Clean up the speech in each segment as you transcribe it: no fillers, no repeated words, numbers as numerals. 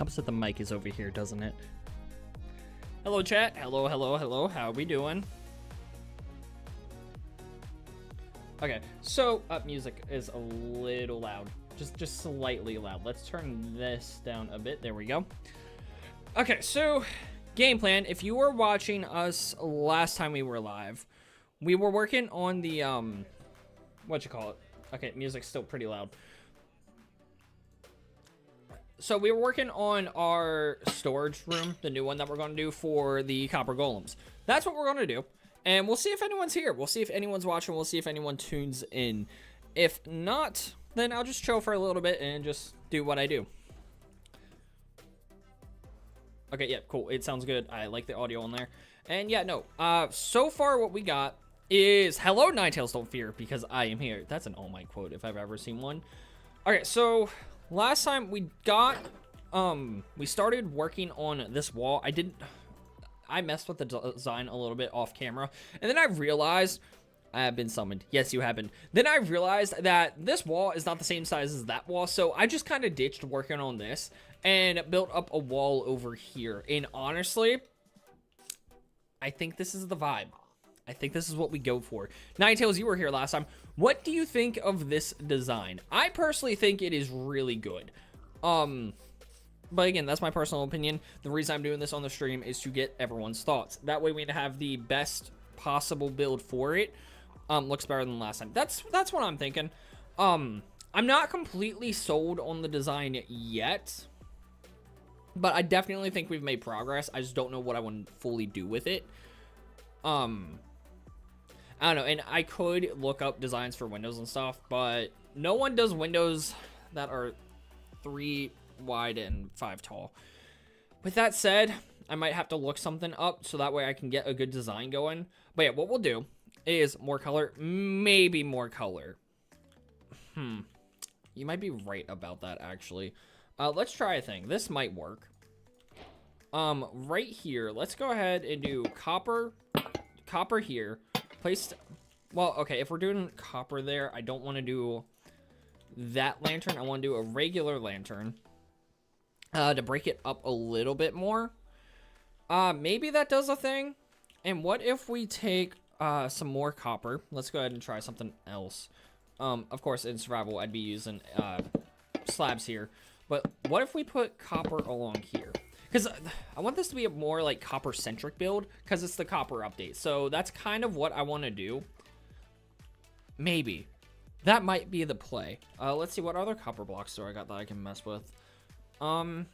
helps that the mic is over here, doesn't it? Hello, chat. Hello, hello, hello. How are we doing? Okay, so music is a little loud, just slightly loud. Let's turn this down a bit. There we go. Okay, so game plan. If you were watching us last time we were live, we were working on the what you call it? Okay, music's still pretty loud. So we were working on our storage room, the new one that we're going to do for the copper golems. That's what we're going to do. And we'll see if anyone's here. We'll see if anyone's watching. We'll see if anyone tunes in. If not, then I'll just chill for a little bit and just do what I do. Okay, yeah, cool. It sounds good. I like the audio on there. And yeah, no. So far what we got is, hello, Ninetales, don't fear, because I am here. That's an All Might quote if I've ever seen one. Okay, so last time we got, we started working on this wall. I messed with the design a little bit off camera, and then I realized I have been summoned. Yes, you have been. Then I realized that this wall is not the same size as that wall, so I just kind of ditched working on this and built up a wall over here. And honestly, I think this is the vibe. I think this is what we go for. Ninetales, you were here last time. What do you think of this design? I personally think it is really good. But again, that's my personal opinion. The reason I'm doing this on the stream is to get everyone's thoughts. That way we have the best possible build for it. Looks better than last time. That's what I'm thinking. I'm not completely sold on the design yet, but I definitely think we've made progress. I just don't know what I want to fully do with it. I don't know, and I could look up designs for windows and stuff, but no one does windows that are 3 wide and 5 tall. With that said, I might have to look something up so that way I can get a good design going. But yeah, what we'll do is more color, maybe more color. You might be right about that, actually. Let's try a thing. This might work. Right here, let's go ahead and do copper here. Well, okay, if we're doing copper there, I don't want to do that lantern. I want to do a regular lantern. To break it up a little bit more. Maybe that does a thing. And what if we take some more copper? Let's go ahead and try something else. Of course, in survival, I'd be using slabs here. But what if we put copper along here? Because I want this to be a more like copper-centric build, because it's the copper update. So that's kind of what I want to do. Maybe. That might be the play. Let's see, what other copper blocks do I got that I can mess with? I'm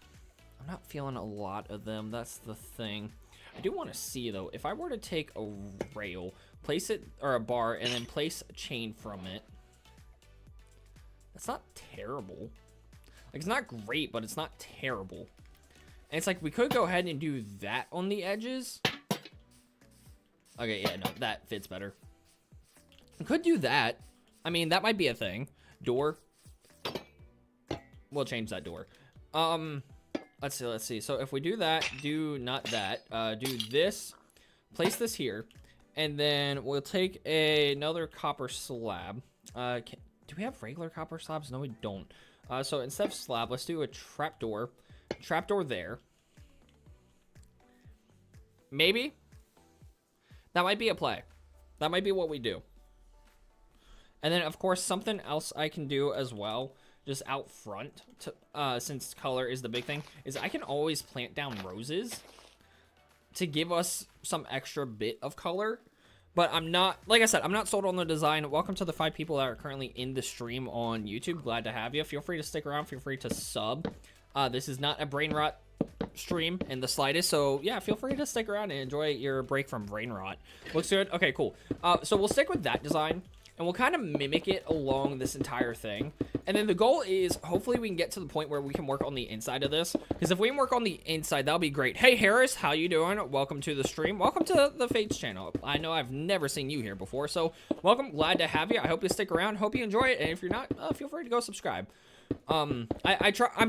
not feeling a lot of them. That's the thing. I do want to see, though, if I were to take a rail, place it, or a bar, and then place a chain from it. That's not terrible. Like, it's not great, but it's not terrible. And it's like, we could go ahead and do that on the edges. Okay, yeah, no, that fits better. We could do that. I mean, that might be a thing. Door. We'll change that door. Let's see. So if we do that, do not that, do this, place this here, and then we'll take another copper slab. Do we have regular copper slabs? No, we don't. So instead of slab, let's do a trapdoor. Trapdoor there. Maybe. That might be a play. That might be what we do. And then, of course, something else I can do as well, just out front, to, since color is the big thing, is I can always plant down roses to give us some extra bit of color. But I'm not, like I said, I'm not sold on the design. Welcome to the 5 people that are currently in the stream on YouTube. Glad to have you. Feel free to stick around. Feel free to sub. This is not a brain rot stream in the slightest, so yeah, feel free to stick around and enjoy your break from brain rot. Looks good. Okay, cool. So we'll stick with that design, and we'll kind of mimic it along this entire thing. And then the goal is, hopefully we can get to the point where we can work on the inside of this, because if we can work on the inside, that'll be great. Hey, Harris, how you doing? Welcome to the stream. Welcome to the Fates channel. I know I've never seen you here before, so welcome. Glad to have you. I hope you stick around. Hope you enjoy it, and if you're not, feel free to go subscribe. I'm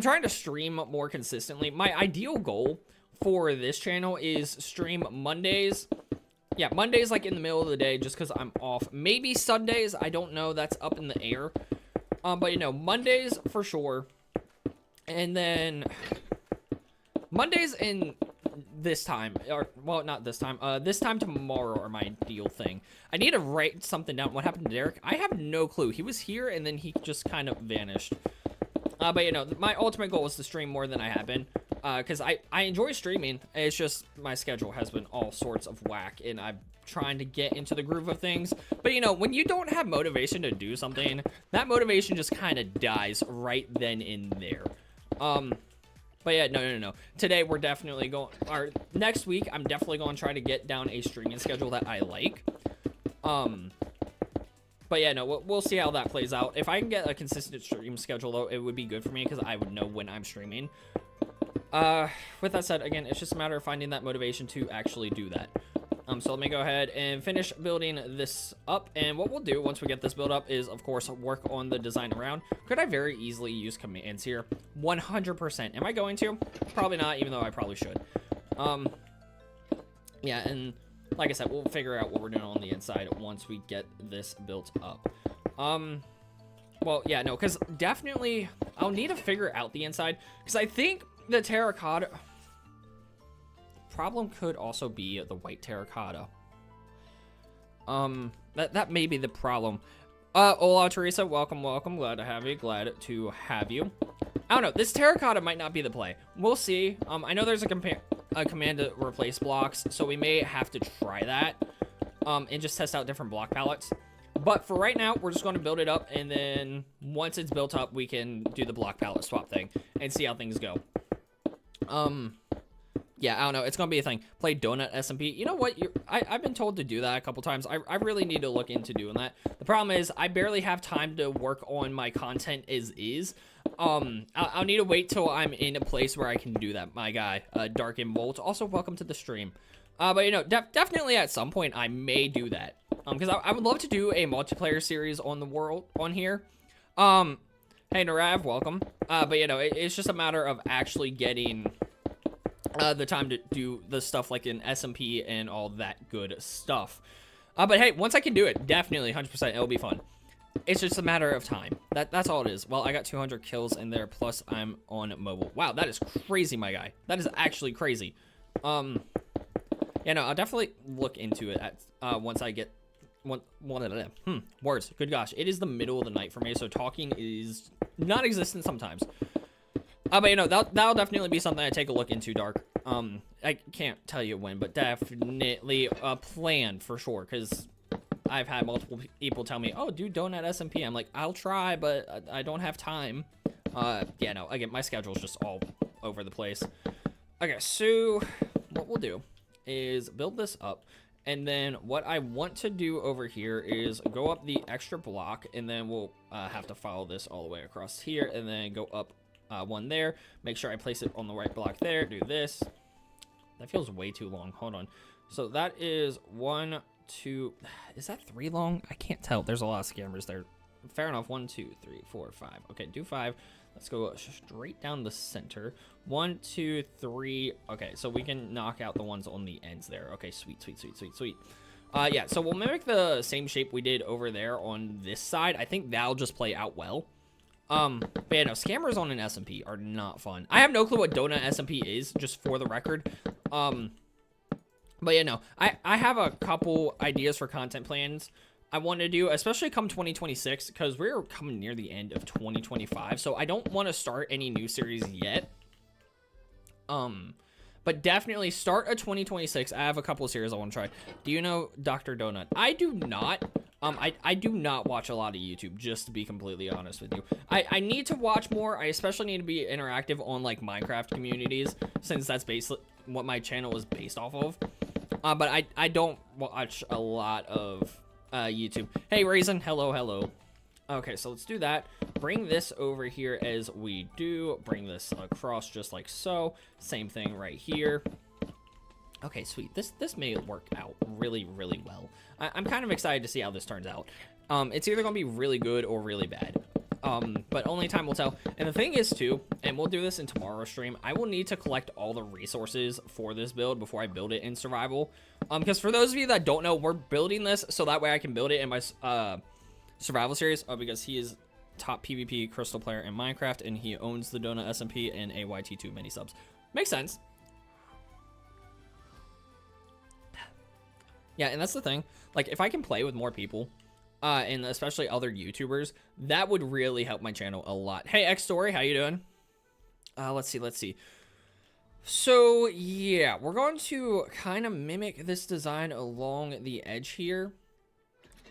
trying to stream more consistently. My ideal goal for this channel is stream Mondays. Yeah, Mondays like in the middle of the day, just because I'm off. Maybe Sundays, I don't know. That's up in the air. But you know, Mondays for sure. And then Mondays and this time, or well, not this time, this time tomorrow are my ideal thing. I need to write something down. What happened to Derek? I have no clue. He was here and then he just kind of vanished. But you know, my ultimate goal is to stream more than I have been, because I enjoy streaming. It's just my schedule has been all sorts of whack, and I'm trying to get into the groove of things. But you know, when you don't have motivation to do something, that motivation just kind of dies right then and there. But yeah, no. Today we're definitely going, or next week I'm definitely going to try to get down a streaming schedule that I like. But yeah, no, we'll see how that plays out. If I can get a consistent stream schedule, though, it would be good for me because I would know when I'm streaming. With that said, again, it's just a matter of finding that motivation to actually do that. So let me go ahead and finish building this up. And what we'll do once we get this built up is, of course, work on the design around. Could I very easily use commands here? 100%. Am I going to? Probably not, even though I probably should. Yeah, and like I said, we'll figure out what we're doing on the inside once we get this built up. Well, yeah, no, because definitely I'll need to figure out the inside, because I think the terracotta problem could also be the white terracotta. That may be the problem. Hola, Teresa, welcome. Glad to have you. I don't know, this terracotta might not be the play. We'll see. I know there's a command to replace blocks, so we may have to try that, and just test out different block palettes. But for right now, we're just going to build it up, and then once it's built up, we can do the block palette swap thing and see how things go. Yeah, I don't know. It's going to be a thing. Play Donut SMP. You know what? I've been told to do that a couple times. I really need to look into doing that. The problem is I barely have time to work on my content as is. I'll need to wait till I'm in a place where I can do that, my guy. Dark and Bolt. Also, welcome to the stream. But, you know, definitely at some point I may do that. Because I would love to do a multiplayer series on here. Hey, Narav, welcome. But, you know, it's just a matter of actually getting the time to do the stuff like in SMP and all that good stuff. But hey, once I can do it, definitely 100% it'll be fun. It's just a matter of time. That's all it is. Well, I got 200 kills in there, plus I'm on mobile. Wow, that is crazy, my guy. That is actually crazy. Yeah, no, I'll definitely look into it once I get one of them. Words. Good gosh, it is the middle of the night for me, so talking is non-existent sometimes. But you know, that'll definitely be something I take a look into, Dark. I can't tell you when, but definitely a plan for sure, because I've had multiple people tell me, oh, do Donut SMP. I'm like, I'll try, but I don't have time. Yeah, no, again, my schedule's just all over the place. Okay, so what we'll do is build this up, and then what I want to do over here is go up the extra block, and then we'll have to follow this all the way across here, and then go up one there. Make sure I place it on the right block there. Do this. That feels way too long. Hold on. So that is 1, 2. Is that 3 long? I can't tell. There's a lot of scammers there. Fair enough. 1, 2, 3, 4, 5. Okay, do 5. Let's go straight down the center. 1, 2, 3. Okay, so we can knock out the ones on the ends there. Okay, sweet. Yeah, so we'll mimic the same shape we did over there on this side. I think that'll just play out well. But yeah, no, scammers on an SMP are not fun. I have no clue what Donut SMP is, just for the record. But yeah, no, I have a couple ideas for content plans I want to do, especially come 2026, because we're coming near the end of 2025, so I don't want to start any new series yet. But definitely start a 2026. I have a couple of series I want to try. Do you know Dr. Donut? I do not. I do not watch a lot of YouTube, just to be completely honest with you. I need to watch more. I especially need to be interactive on like Minecraft communities, since that's basically what my channel is based off of. But I don't watch a lot of YouTube. Hey, Raisin, hello. Okay, so let's do that. Bring this over here as we do. Bring this across just like so. Same thing right here. Okay, sweet. This may work out really, really well. I'm kind of excited to see how this turns out. It's either going to be really good or really bad. But only time will tell. And the thing is, too, and we'll do this in tomorrow's stream, I will need to collect all the resources for this build before I build it in survival. Because for those of you that don't know, we're building this so that way I can build it in my survival series. Because he is top PvP crystal player in Minecraft, and he owns the Donut SMP and AYT2 mini subs. Makes sense. Yeah, and that's the thing. Like, if I can play with more people, and especially other YouTubers, that would really help my channel a lot. Hey, X Story, how you doing? Let's see. So, yeah, we're going to kind of mimic this design along the edge here.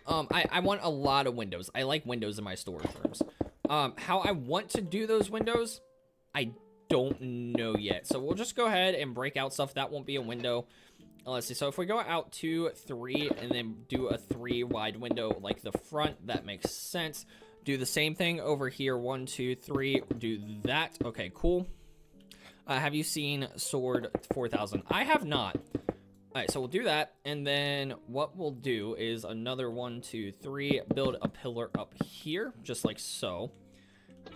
I want a lot of windows. I like windows in my storage rooms. How I want to do those windows, I don't know yet. So we'll just go ahead and break out stuff. That won't be a window. Let's see. So if we go out 2, 3, and then do a 3 wide window like the front, that makes sense. Do the same thing over here. 1, 2, 3. Do that. Okay, cool. Have you seen Sword 4000? I have not. All right, so we'll do that, and then what we'll do is another 1, 2, 3. Build a pillar up here, just like so.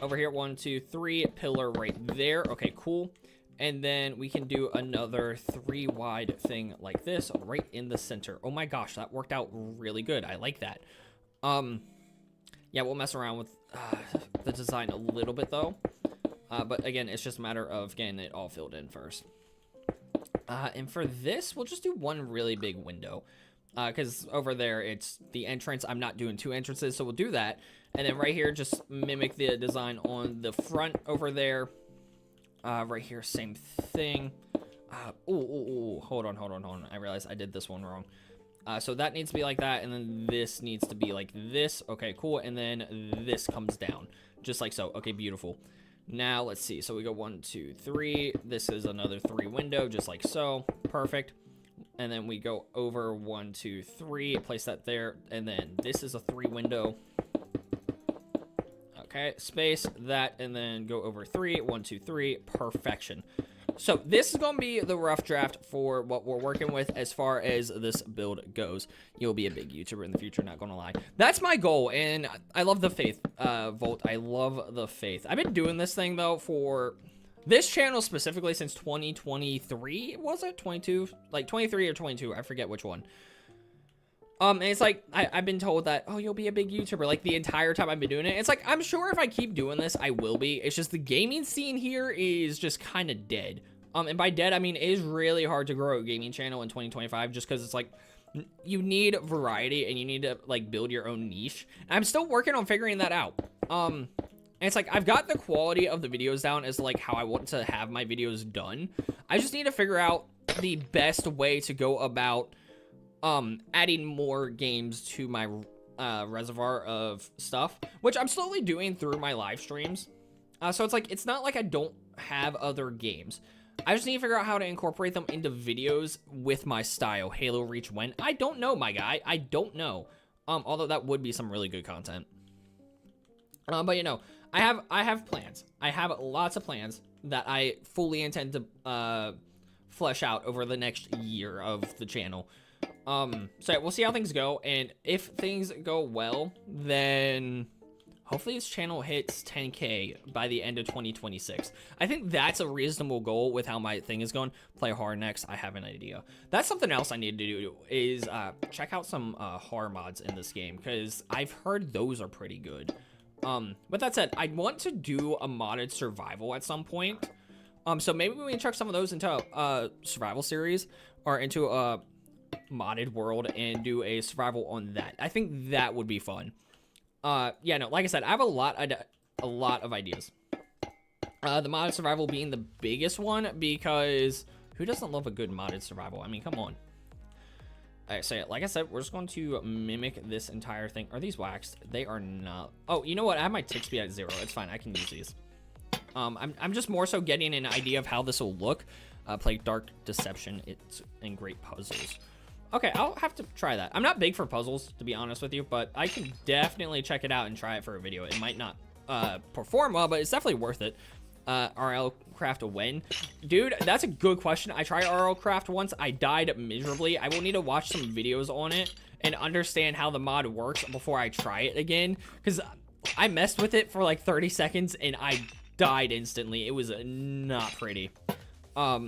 Over here, 1, 2, 3. Pillar right there. Okay, cool. And then we can do another 3 wide thing like this right in the center. Oh my gosh, that worked out really good. I like that. Yeah, we'll mess around with the design a little bit though. But again, it's just a matter of getting it all filled in first. And for this, we'll just do one really big window. Because over there, it's the entrance. I'm not doing 2 entrances, so we'll do that. And then right here, just mimic the design on the front over there. Right here, same thing. Hold on. I realized I did this one wrong. So that needs to be like that, and then this needs to be like this. Okay, cool. And then this comes down, just like so. Okay, beautiful. Now, let's see. So we go 1, 2, 3. This is another 3 window, just like so. Perfect. And then we go over 1, 2, 3. Place that there. And then this is a 3 window. Okay, space that, and then go over 3. 1, 2, 3. Perfection. So this is going to be the rough draft for what we're working with as far as this build goes. You'll be a big YouTuber in the future, not going to lie. That's my goal, and I love the faith, Volt. I love the faith. I've been doing this thing, though, for this channel specifically since 2023, was it? 22? Like 23 or 22, I forget which one. And it's like, I've been told that, oh, you'll be a big YouTuber, like, the entire time I've been doing it. It's like, I'm sure if I keep doing this, I will be. It's just the gaming scene here is just kind of dead. And by dead, I mean, it is really hard to grow a gaming channel in 2025 just because it's like, you need variety and you need to, like, build your own niche. And I'm still working on figuring that out. And it's like, I've got the quality of the videos down as, like, how I want to have my videos done. I just need to figure out the best way to go about adding more games to my reservoir of stuff, which I'm slowly doing through my live streams. So it's like, it's not like I don't have other games. I just need to figure out how to incorporate them into videos with my style. Halo Reach when? I don't know, my guy. I don't know. Although that would be some really good content. But you know, I have plans. I have lots of plans that I fully intend to flesh out over the next year of the channel. So we'll see how things go, and if things go well, then hopefully this channel hits 10K by the end of 2026. I think that's a reasonable goal with how my thing is going. Play horror next. I have an idea. That's something else I need to do is check out some horror mods in this game, because I've heard those are pretty good. With that said, I want to do a modded survival at some point. So maybe we can chuck some of those into a survival series or into a modded world and do a survival on that. I think that would be fun. Yeah, no, like I said, I have a lot of ideas. The modded survival being the biggest one, because who doesn't love a good modded survival? I mean, come on. Alright, so yeah, like I said, we're just going to mimic this entire thing. Are these waxed? They are not. Oh, you know what? I have my tick speed at 0. It's fine. I can use these. I'm just more so getting an idea of how this will look. Play Dark Deception. It's in great puzzles. Okay, I'll have to try that. I'm not big for puzzles, to be honest with you, but I can definitely check it out and try it for a video. It might not perform well, but it's definitely worth it. RL Craft a win? Dude, that's a good question. I tried RL Craft once. I died miserably. I will need to watch some videos on it and understand how the mod works before I try it again, because I messed with it for like 30 seconds and I died instantly. It was not pretty. But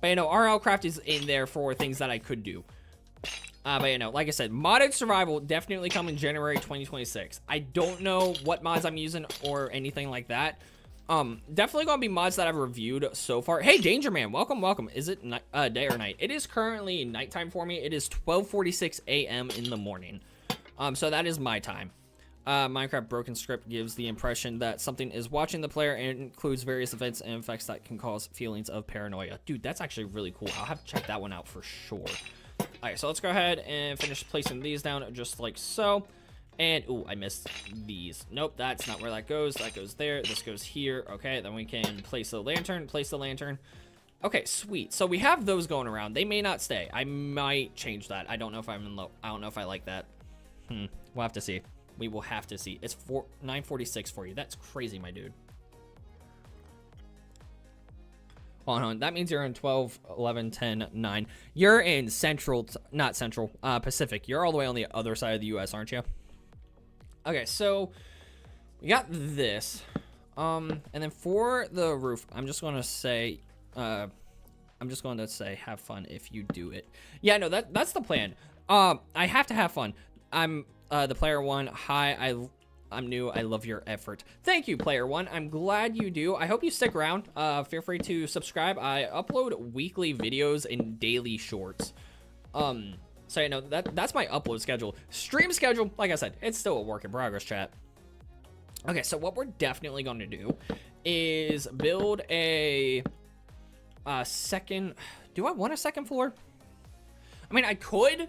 you know, RL Craft is in there for things that I could do. But you know, like I said, modded survival definitely come in January 2026. I don't know what mods I'm using or anything like that. Definitely gonna be mods that I've reviewed so far. Hey, Danger Man, welcome. Is it day or night? It is currently nighttime for me. It is 12:46 a.m. in the morning. So that is my time. Minecraft broken script gives the impression that something is watching the player and includes various events and effects that can cause feelings of paranoia. Dude, that's actually really cool. I'll have to check that one out for sure. All right, so let's go ahead and finish placing these down just like so. And, ooh, I missed these. Nope, that's not where that goes. That goes there. This goes here. Okay, then we can place the lantern. Okay, sweet. So we have those going around. They may not stay. I might change that. I don't know if I'm in low. I don't know if I like that. We'll have to see. We will have to see. It's 9:46 for you. That's crazy, my dude. Hold on. That means you're in 12, 11, 10, 9. You're in Central, not Central, Pacific. You're all the way on the other side of the U.S., aren't you? Okay, so we got this. And then for the roof, I'm just going to say, have fun if you do it. Yeah, no, that's the plan. I have to have fun. I'm the player one. Hi, I'm new. I love your effort. Thank you, player one. I'm glad you do. I hope you stick around. Feel free to subscribe. I upload weekly videos and daily shorts. So you know that's my upload schedule. Stream schedule, like I said, it's still a work in progress, chat. Okay, so what we're definitely going to do is build a second. Do I want a second floor? I mean, I could,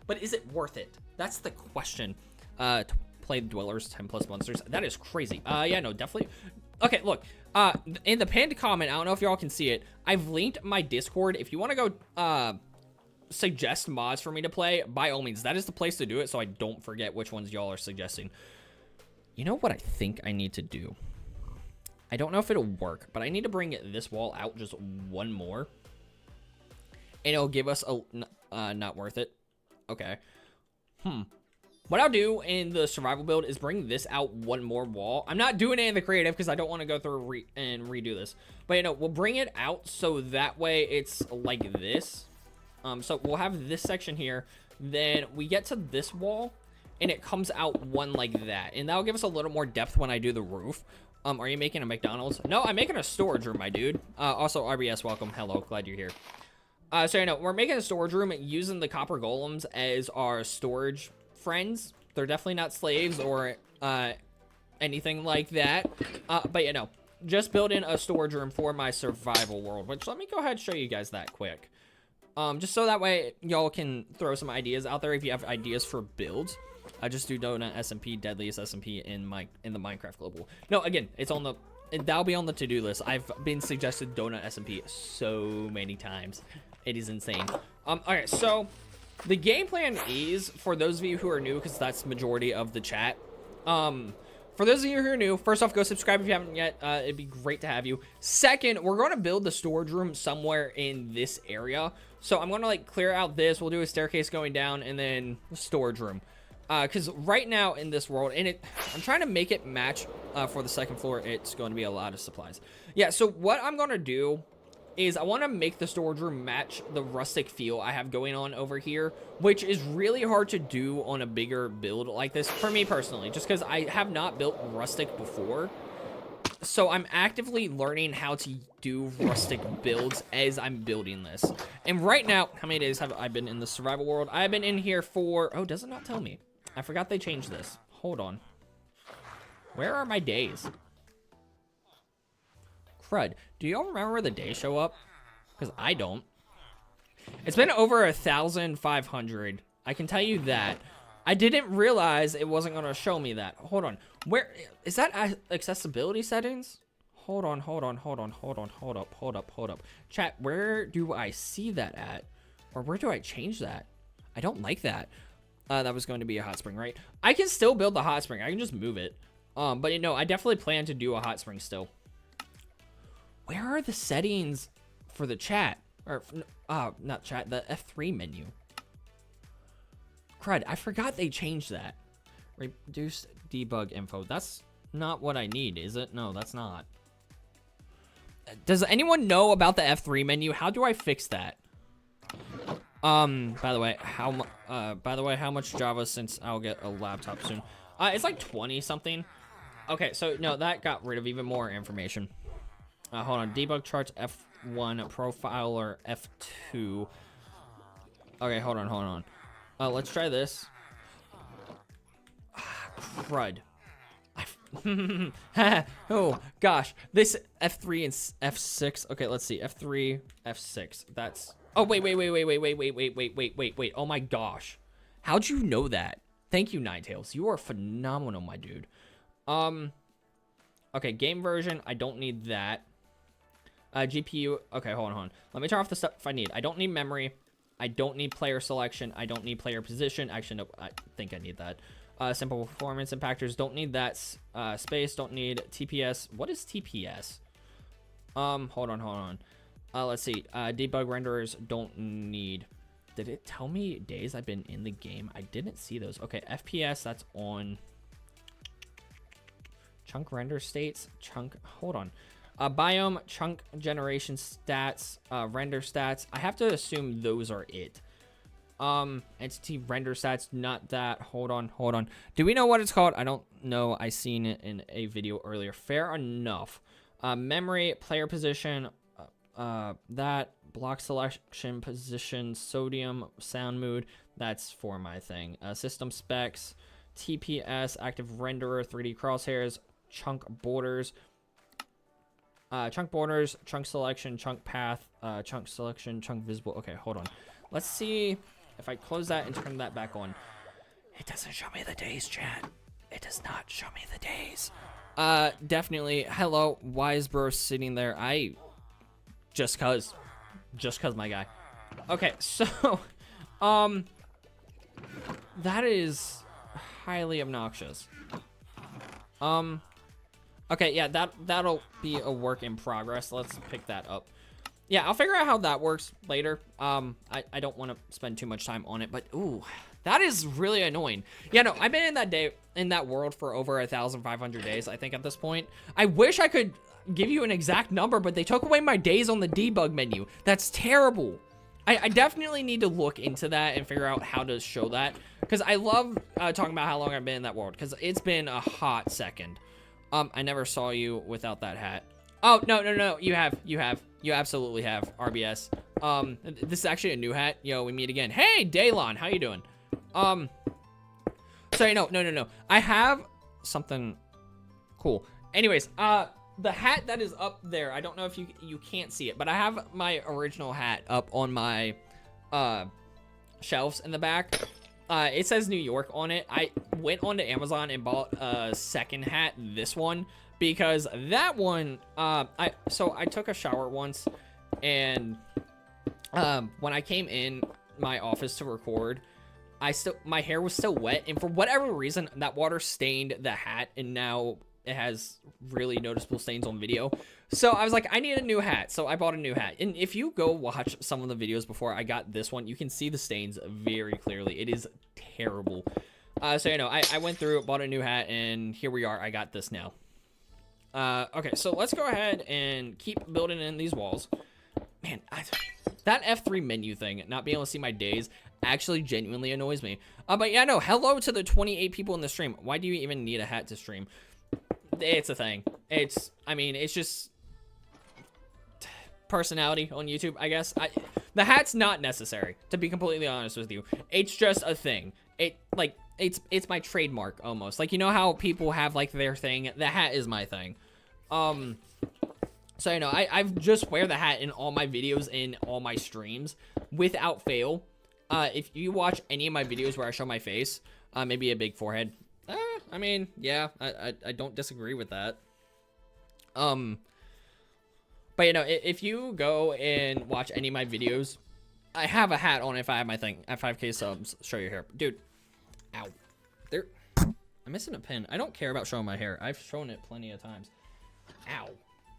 but is it worth it? That's the question. To play Dwellers 10+ monsters. That is crazy. Yeah, no, definitely. Okay, look. In the pinned comment, I don't know if y'all can see it. I've linked my Discord. If you want to go suggest mods for me to play, by all means, that is the place to do it, so I don't forget which ones y'all are suggesting. You know what I think I need to do? I don't know if it'll work, but I need to bring this wall out just one more, and it'll give us a not worth it. Okay. What I'll do in the survival build is bring this out one more wall. I'm not doing it in the creative because I don't want to go through and redo this, but you know, we'll bring it out so that way it's like this. So we'll have this section here, then we get to this wall, and it comes out one like that, and that'll give us a little more depth when I do the roof. Are you making a McDonald's? No, I'm making a storage room, my dude. Also, RBS, welcome. Hello, glad you're here. So you know, we're making a storage room using the copper golems as our storage friends. They're definitely not slaves or anything like that. But you know, just building a storage room for my survival world, which let me go ahead and show you guys that quick. Just so that way y'all can throw some ideas out there if you have ideas for builds. I just do Donut SMP, Deadliest SMP in the Minecraft Global. No, again, that'll be on the to-do list. I've been suggested Donut SMP so many times. It is insane. Alright, so the game plan is, for those of you who are new, because that's the majority of the chat, for those of you who are new, first off, go subscribe if you haven't yet. It'd be great to have you. Second, we're going to build the storage room somewhere in this area. So I'm going to like clear out this. We'll do a staircase going down and then storage room. Because right now in this world, and I'm trying to make it match for the second floor. It's going to be a lot of supplies. Yeah, so what I'm going to do is I want to make the storage room match the rustic feel I have going on over here, which is really hard to do on a bigger build like this for me personally, just because I have not built rustic before. So I'm actively learning how to do rustic builds as I'm building this. And right now, how many days have I been in the survival world? I've been in here for, oh, does it not tell me? I forgot they changed this. Hold on. Where are my days? Crud. Do y'all remember where the days show up? Because I don't. It's been over 1,500. I can tell you that. I didn't realize it wasn't going to show me that. Hold on. Where is that accessibility settings? Hold on. Hold up. Chat, where do I see that at? Or where do I change that? I don't like that. That was going to be a hot spring, right? I can still build the hot spring. I can just move it. But you know, I definitely plan to do a hot spring still. Where are the settings for the chat? Or, not chat, the F3 menu. Crud, I forgot they changed that. Reduce debug info. That's not what I need, is it? No, that's not. Does anyone know about the F3 menu? How do I fix that? By the way, how much Java, since I'll get a laptop soon? It's like 20 something. Okay, so no, that got rid of even more information. Hold on, debug charts F1, profiler F2. Okay, hold on. Let's try this. Crud. Oh gosh, this F3 and F6. Okay, let's see. F3, F6. That's. Oh wait. Oh my gosh, how'd you know that? Thank you, Ninetales. You are phenomenal, my dude. Okay, game version. I don't need that. GPU. Okay, hold on. Let me turn off the stuff I need. I don't need memory. I don't need player selection. I don't need player position. Actually, nope. I think I need that. Simple performance impactors. Don't need that. Space. Don't need TPS. What is TPS? Hold on. Let's see. Debug renderers. Don't need. Did it tell me days I've been in the game? I didn't see those. Okay, FPS. That's on. Chunk render states. Chunk. Hold on. Biome, chunk generation stats, render stats. I have to assume those are it. Entity render stats, not that. Hold on. Do we know what it's called? I don't know. I seen it in a video earlier. Fair enough. Memory, player position, that block selection position, sodium, sound mood. That's for my thing. System specs, TPS, active renderer, 3D crosshairs, chunk borders. Chunk selection, chunk path, chunk selection, chunk visible. Okay, hold on. Let's see if I close that and turn that back on. It doesn't show me the days, chat. It does not show me the days. Definitely. Hello, wise bro sitting there. Just cause, my guy. Okay, so, that is highly obnoxious. Okay, yeah, that'll be a work in progress. Let's pick that up. Yeah, I'll figure out how that works later. I don't want to spend too much time on it, but ooh, that is really annoying. Yeah, no, I've been in that world for over 1,500 days, I think, at this point. I wish I could give you an exact number, but they took away my days on the debug menu. That's terrible. I definitely need to look into that and figure out how to show that, because I love talking about how long I've been in that world, because it's been a hot second. I never saw you without that hat. Oh, no. You absolutely have, RBS. This is actually a new hat. Yo, we meet again. Hey, Daylon, how you doing? Sorry, no. I have something cool. Anyways, the hat that is up there, I don't know if you can't see it, but I have my original hat up on my, shelves in the back. It says New York on it. I went onto Amazon and bought a second hat, this one, because that one, I took a shower once, and when I came in my office to record, my hair was still wet, and for whatever reason, that water stained the hat, and now it has really noticeable stains on video. So I was like, I need a new hat. So I bought a new hat. And if you go watch some of the videos before I got this one, you can see the stains very clearly. It is terrible. So, you know, I went through, bought a new hat, and here we are. I got this now. Okay, so let's go ahead and keep building in these walls. Man, that F3 menu thing, not being able to see my days, actually genuinely annoys me. But yeah, no, hello to the 28 people in the stream. Why do you even need a hat to stream? It's a thing. I mean, it's just personality on YouTube, I guess. The hat's not necessary, to be completely honest with you. It's just a thing. It's my trademark almost. Like, you know how people have like their thing? The hat is my thing. So, you know, I just wear the hat in all my videos, in all my streams, without fail. If you watch any of my videos where I show my face, maybe a big forehead, I mean, yeah, I don't disagree with that. But, you know, if you go and watch any of my videos, I have a hat on if I have my thing at 5K subs. Show your hair. Dude, ow. There, I'm missing a pin. I don't care about showing my hair. I've shown it plenty of times. Ow.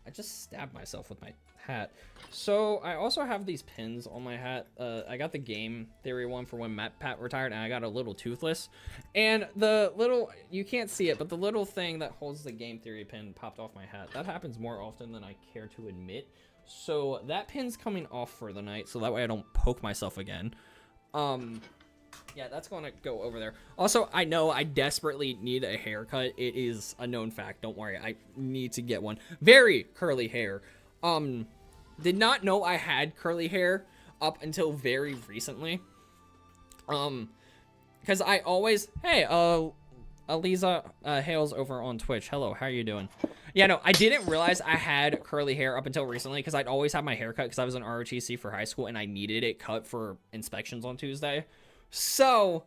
I just stabbed myself with my hat. So I also have these pins on my hat. I got the game theory one for when Pat retired, and I got a little toothless. And the little, you can't see it, but the little thing that holds the game theory pin popped off my hat. That happens more often than I care to admit. So that pin's coming off for the night, so that way I don't poke myself again. Yeah, that's going to go over there. Also, I know I desperately need a haircut. It is a known fact. Don't worry. I need to get one. Very curly hair. Did not know I had curly hair up until very recently. Because I always... Hey, Aliza Hales over on Twitch. Hello, how are you doing? Yeah, no, I didn't realize I had curly hair up until recently because I'd always have my hair cut because I was in ROTC for high school and I needed it cut for inspections on Tuesday. So,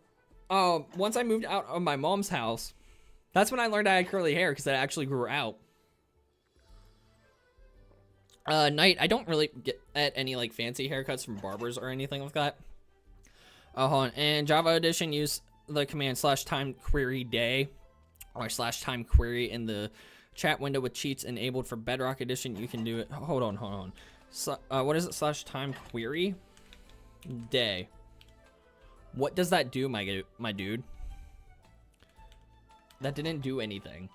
once I moved out of my mom's house, that's when I learned I had curly hair because it actually grew out. Knight, I don't really get at any, like, fancy haircuts from barbers or anything like that. Hold on. And Java Edition, use the command /time query day or /time query in the chat window with cheats enabled. For Bedrock Edition, you can do it. Hold on. So, what is it? /time query day. What does that do, my dude? That didn't do anything.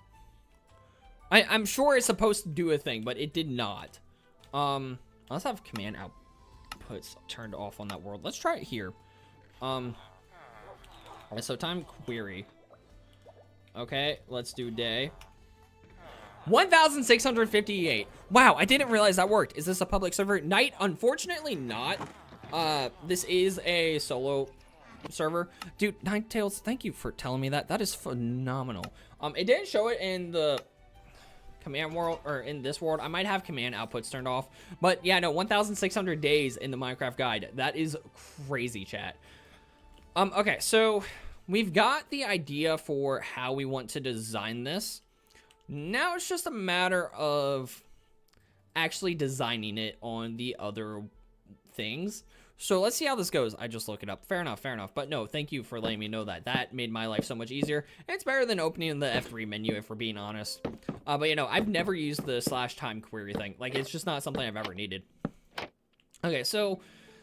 I'm sure it's supposed to do a thing, but it did not. Let's have command outputs turned off on that world. Let's try it here. So time query. Okay, let's do day. 1,658. Wow, I didn't realize that worked. Is this a public server? Night, unfortunately not. This is a solo server. Dude, Ninetales, thank you for telling me that. That is phenomenal. It didn't show it in the command world, or in this world. I might have command outputs turned off. But yeah, no, 1,600 days in the Minecraft guide. That is crazy, chat. Okay, so we've got the idea for how we want to design this. Now it's just a matter of actually designing it on the other things. So let's see how this goes. I just look it up. Fair enough. But no, thank you for letting me know that. That made my life so much easier. It's better than opening the F3 menu, if we're being honest. But you know, I've never used the /time query thing. Like, it's just not something I've ever needed. Okay, so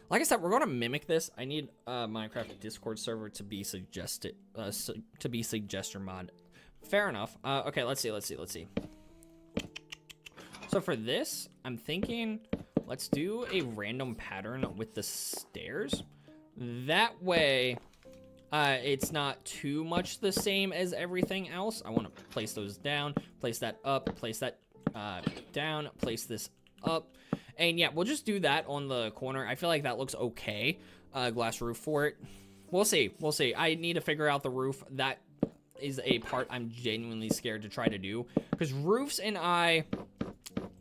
like I said, we're going to mimic this. I need Minecraft Discord server to be suggested, to be suggestion mod. Fair enough. Okay, let's see. So for this, I'm thinking, let's do a random pattern with the stairs. That way, it's not too much the same as everything else. I want to place those down, place that up, place that down, place this up. And yeah, we'll just do that on the corner. I feel like that looks okay. Glass roof for it. We'll see. I need to figure out the roof. That is a part I'm genuinely scared to try to do. Because roofs and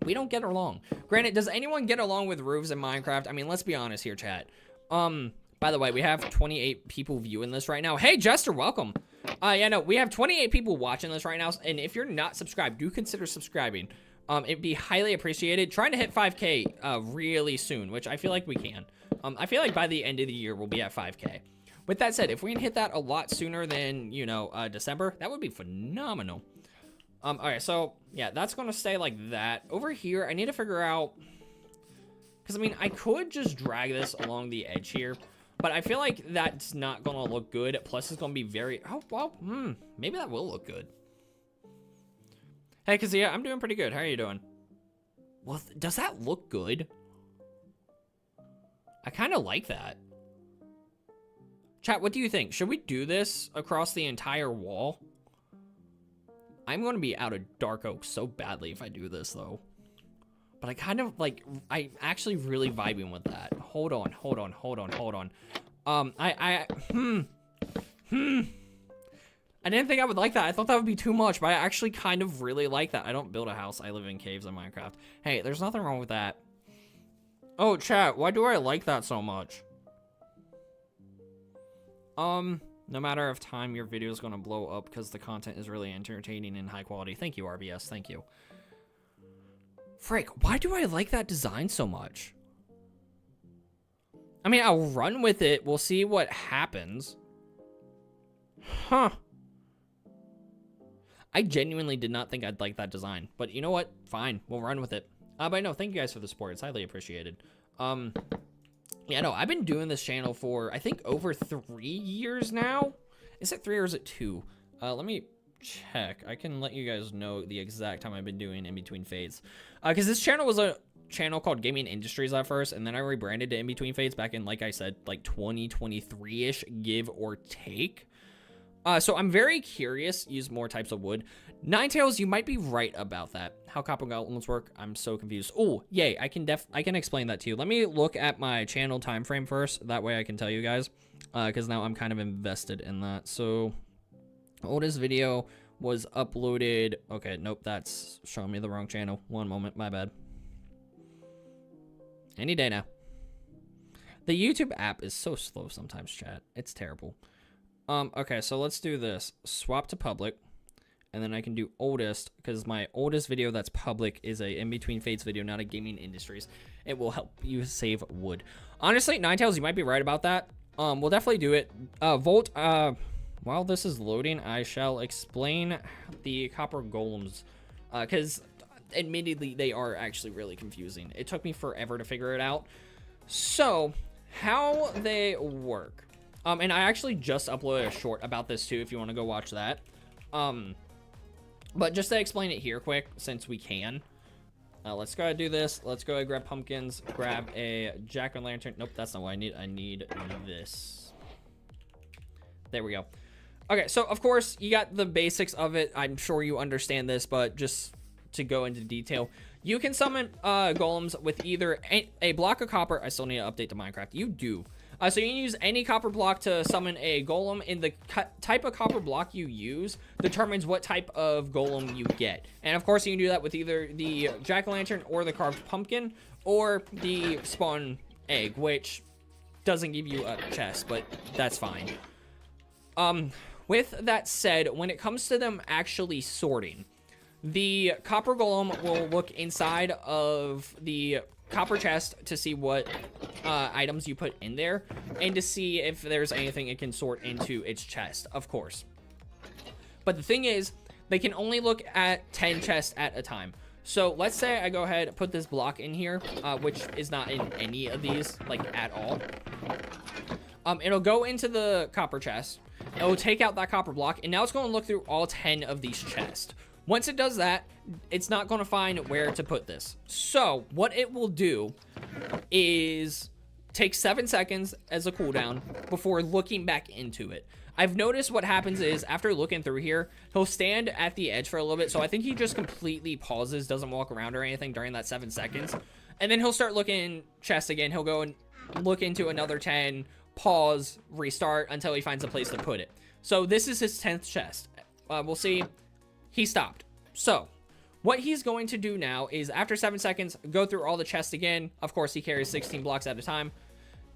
we don't get along. Granted, does anyone get along with roofs in Minecraft? I mean, let's be honest here, chat. By the way, we have 28 people viewing this right now. Hey, Jester, welcome. Yeah, no, we have 28 people watching this right now. And if you're not subscribed, do consider subscribing. It'd be highly appreciated. Trying to hit 5K really soon, which I feel like we can. I feel like by the end of the year, we'll be at 5K. With that said, if we can hit that a lot sooner than, you know, December, that would be phenomenal. Alright, so, yeah, that's going to stay like that. Over here, I need to figure out... Because, I mean, I could just drag this along the edge here. But I feel like that's not going to look good. Plus, it's going to be very... Oh, well, maybe that will look good. Hey, Kazia, I'm doing pretty good. How are you doing? Well, does that look good? I kind of like that. Chat, what do you think? Should we do this across the entire wall? I'm going to be out of dark oak so badly if I do this, though. But I kind of, like, I'm actually really vibing with that. Hold on. I didn't think I would like that. I thought that would be too much, but I actually kind of really like that. I don't build a house. I live in caves in Minecraft. Hey, there's nothing wrong with that. Oh, chat, why do I like that so much? No matter of time, your video is going to blow up because the content is really entertaining and high quality. Thank you, RBS. Thank you. Frick, why do I like that design so much? I mean, I'll run with it. We'll see what happens. Huh. I genuinely did not think I'd like that design. But you know what? Fine. We'll run with it. But no, thank you guys for the support. It's highly appreciated. Yeah, no, I've been doing this channel for, I think, over 3 years now. Is it 3 or is it 2? Let me check. I can let you guys know the exact time I've been doing in between fades. Because this channel was channel called Gaming Industries at first, and then I rebranded to In Between Fades back in, like I said, like 2023-ish, give or take. So I'm very curious. Use more types of wood. Ninetales, you might be right about that. How copper golems work, I'm so confused. Oh, yay, I can explain that to you. Let me look at my channel time frame first. That way I can tell you guys, because now I'm kind of invested in that. So, oldest video was uploaded. Okay, nope, that's showing me the wrong channel. One moment, my bad. Any day now. The YouTube app is so slow sometimes, chat. It's terrible. Okay, so let's do this. Swap to public, and then I can do oldest, because my oldest video that's public is a In Between Fades video, not a Gaming Industries. It will help you save wood. Honestly, Ninetales, you might be right about that. We'll definitely do it. Volt, while this is loading, I shall explain the copper golems, because admittedly, they are actually really confusing. It took me forever to figure it out. So, how they work. And I actually just uploaded a short about this too, if you want to go watch that. But just to explain it here quick, since we can. Let's go ahead and do this. Let's go ahead and grab pumpkins, grab a jack-o'-lantern. Nope, that's not what I need. I need this. There we go. Okay, so of course, you got the basics of it. I'm sure you understand this, but just to go into detail, you can summon golems with either a block of copper. I still need to update the Minecraft. You do. So you can use any copper block to summon a golem, and the type of copper block you use determines what type of golem you get. And of course, you can do that with either the jack-o'-lantern or the carved pumpkin, or the spawn egg, which doesn't give you a chest, but that's fine. With that said, when it comes to them actually sorting, the copper golem will look inside of the copper chest to see what items you put in there, and to see if there's anything it can sort into its chest, of course. But the thing is, they can only look at 10 chests at a time. So let's say I go ahead and put this block in here, which is not in any of these, like, at all. It'll go into the copper chest. It'll take out that copper block, and now it's going to look through all 10 of these chests. Once it does that, it's not going to find where to put this. So what it will do is take 7 seconds as a cooldown before looking back into it. I've noticed what happens is, after looking through here, he'll stand at the edge for a little bit. So I think he just completely pauses, doesn't walk around or anything during that 7 seconds. And then he'll start looking chests again. He'll go and look into another 10, pause, restart until he finds a place to put it. So this is his 10th chest. We'll see. He stopped. So what he's going to do now is, after 7 seconds, go through all the chests again. Of course, he carries 16 blocks at a time.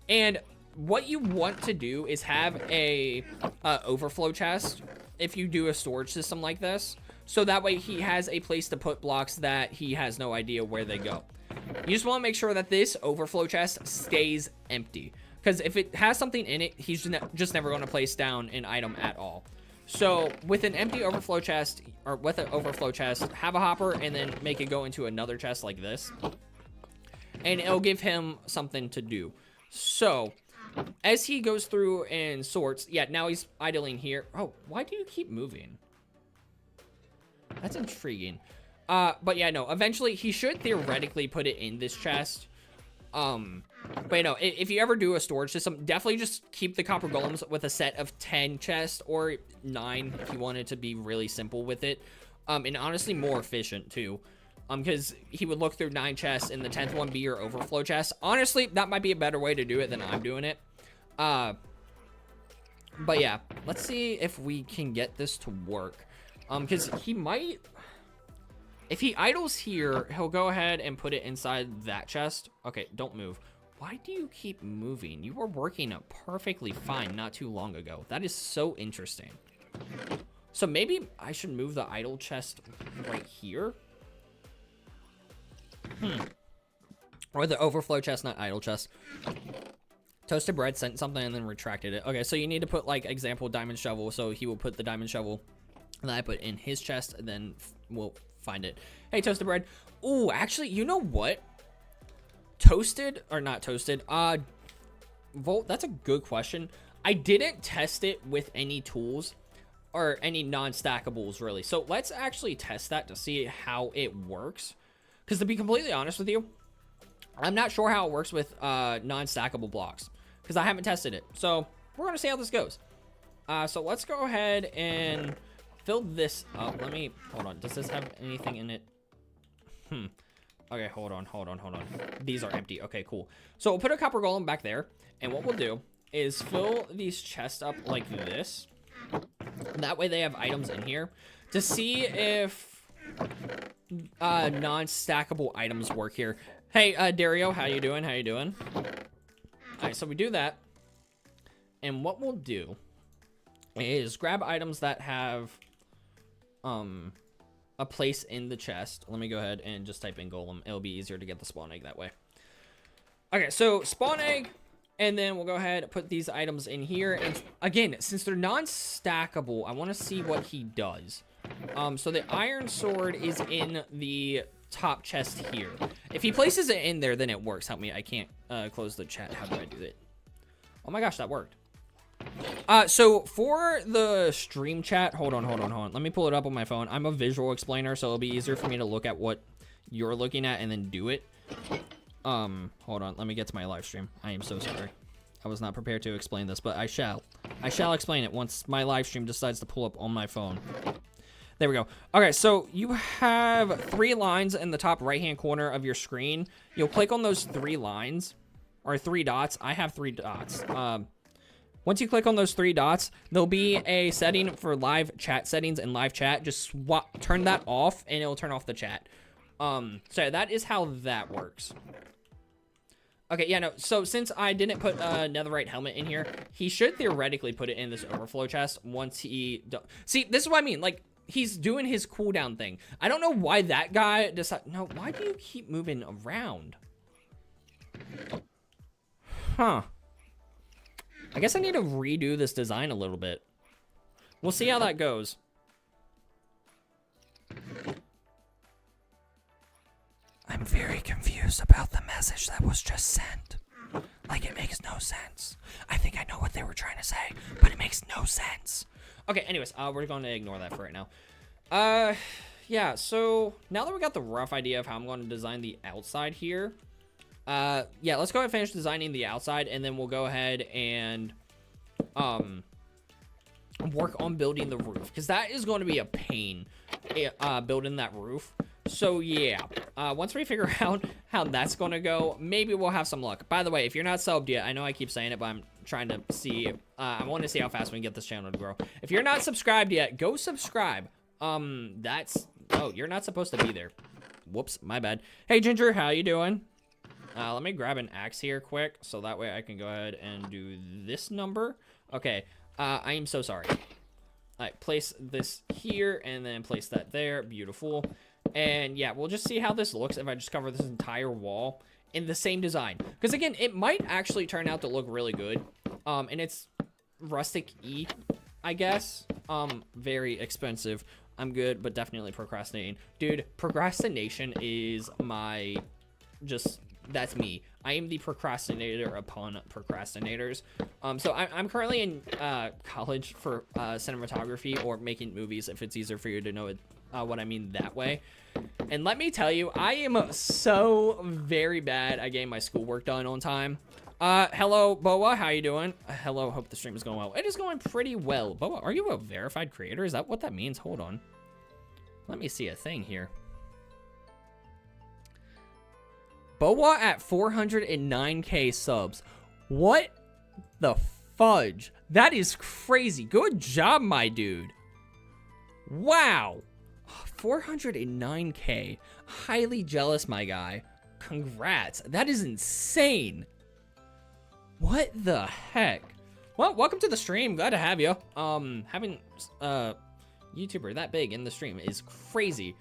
And what you want to do is have a overflow chest if you do a storage system like this. So that way he has a place to put blocks that he has no idea where they go. You just want to make sure that this overflow chest stays empty, because if it has something in it, he's just never going to place down an item at all. So with an empty overflow chest, or with an overflow chest, have a hopper and then make it go into another chest like this, and it'll give him something to do. So as he goes through and sorts, yeah, now he's idling here. Oh, why do you keep moving? That's intriguing. But yeah, no, eventually he should theoretically put it in this chest. But you know, if you ever do a storage system, definitely just keep the copper golems with a set of 10 chests, or 9 if you wanted to be really simple with it. And honestly more efficient too. Because he would look through 9 chests and the 10th one be your overflow chest. Honestly, that might be a better way to do it than I'm doing it. But yeah, let's see if we can get this to work. Because he might, if he idles here, he'll go ahead and put it inside that chest. Okay, don't move. Why do you keep moving? You were working perfectly fine not too long ago. That is so interesting. So maybe I should move the idle chest right here. Or the overflow chest, not idle chest. Toasted bread sent something and then retracted it. Okay, so you need to put, like, example diamond shovel. So he will put the diamond shovel that I put in his chest, and then we'll find it. Hey, toasted bread. Ooh, actually, you know what? Toasted, or not toasted, Volt, that's a good question. I didn't test it with any tools or any non-stackables, really. So let's actually test that to see how it works. Because to be completely honest with you, I'm not sure how it works with non-stackable blocks because I haven't tested it. So we're going to see how this goes. So let's go ahead and fill this up. Let me, hold on. Does this have anything in it? Okay, hold on. These are empty. Okay, cool. So we'll put a copper golem back there. And what we'll do is fill these chests up like this. That way they have items in here to see if non-stackable items work here. Hey, Dario, how you doing? All right, so we do that. And what we'll do is grab items that have a place in the chest. Let me go ahead and just type in golem. It'll be easier to get the spawn egg that way. Okay, so spawn egg, and then we'll go ahead and put these items in here. And again, since they're non-stackable, I want to see what he does. So the iron sword is in the top chest here. If he places it in there, then it works. Help me, I can't close the chat. How do I do that? Oh my gosh, that worked. So for the stream chat, hold on. Let me pull it up on my phone. I'm a visual explainer, so it'll be easier for me to look at what you're looking at and then do it. Hold on. Let me get to my live stream. I am so sorry. I was not prepared to explain this, but I shall explain it once my live stream decides to pull up on my phone. There we go. Okay, so you have 3 lines in the top right-hand corner of your screen. You'll click on those 3 lines, or 3 dots. I have 3 dots. Once you click on those 3 dots, there'll be a setting for live chat settings and live chat. Just turn that off, and it'll turn off the chat. So that is how that works. Okay, yeah, no, so since I didn't put a netherite helmet in here, he should theoretically put it in this overflow chest once he... See, this is what I mean, like, he's doing his cooldown thing. I don't know why that guy decided... No, why do you keep moving around? Huh. I guess I need to redo this design a little bit. We'll see how that goes. I'm very confused about the message that was just sent. Like, it makes no sense. I think I know what they were trying to say, but it makes no sense. Okay, anyways, we're going to ignore that for right now. Yeah, so now that we got the rough idea of how I'm going to design the outside here, yeah, let's go ahead and finish designing the outside, and then we'll go ahead and work on building the roof, because that is going to be a pain, building that roof. So yeah, once we figure out how that's going to go, maybe we'll have some luck. By the way, if you're not subbed yet, I know I keep saying it, but I'm trying to see, I want to see how fast we can get this channel to grow. If you're not subscribed yet, go subscribe. Oh, you're not supposed to be there. Whoops, my bad. Hey Ginger, how you doing? Let me grab an axe here quick, so that way I can go ahead and do this number. Okay, I am so sorry. All right, place this here, and then place that there. Beautiful. And yeah, we'll just see how this looks if I just cover this entire wall in the same design. Because again, it might actually turn out to look really good. And it's rustic-y, I guess. Very expensive. I'm good, but definitely procrastinating. Dude, procrastination is my... that's me. I am the procrastinator upon procrastinators. So I'm currently in college for cinematography, or making movies, if it's easier for you to know it, what I mean that way. And let me tell you, I am so very bad at getting my schoolwork done on time. Hello, Boa, how you doing? Hello, hope the stream is going well. It is going pretty well. Boa, are you a verified creator? Is that what that means? Hold on. Let me see a thing here. Boa at 409k subs. What the fudge? That is crazy. Good job, my dude. Wow. 409k. Highly jealous, my guy. Congrats. That is insane. What the heck? Well, welcome to the stream. Glad to have you. Having YouTuber that big in the stream is crazy.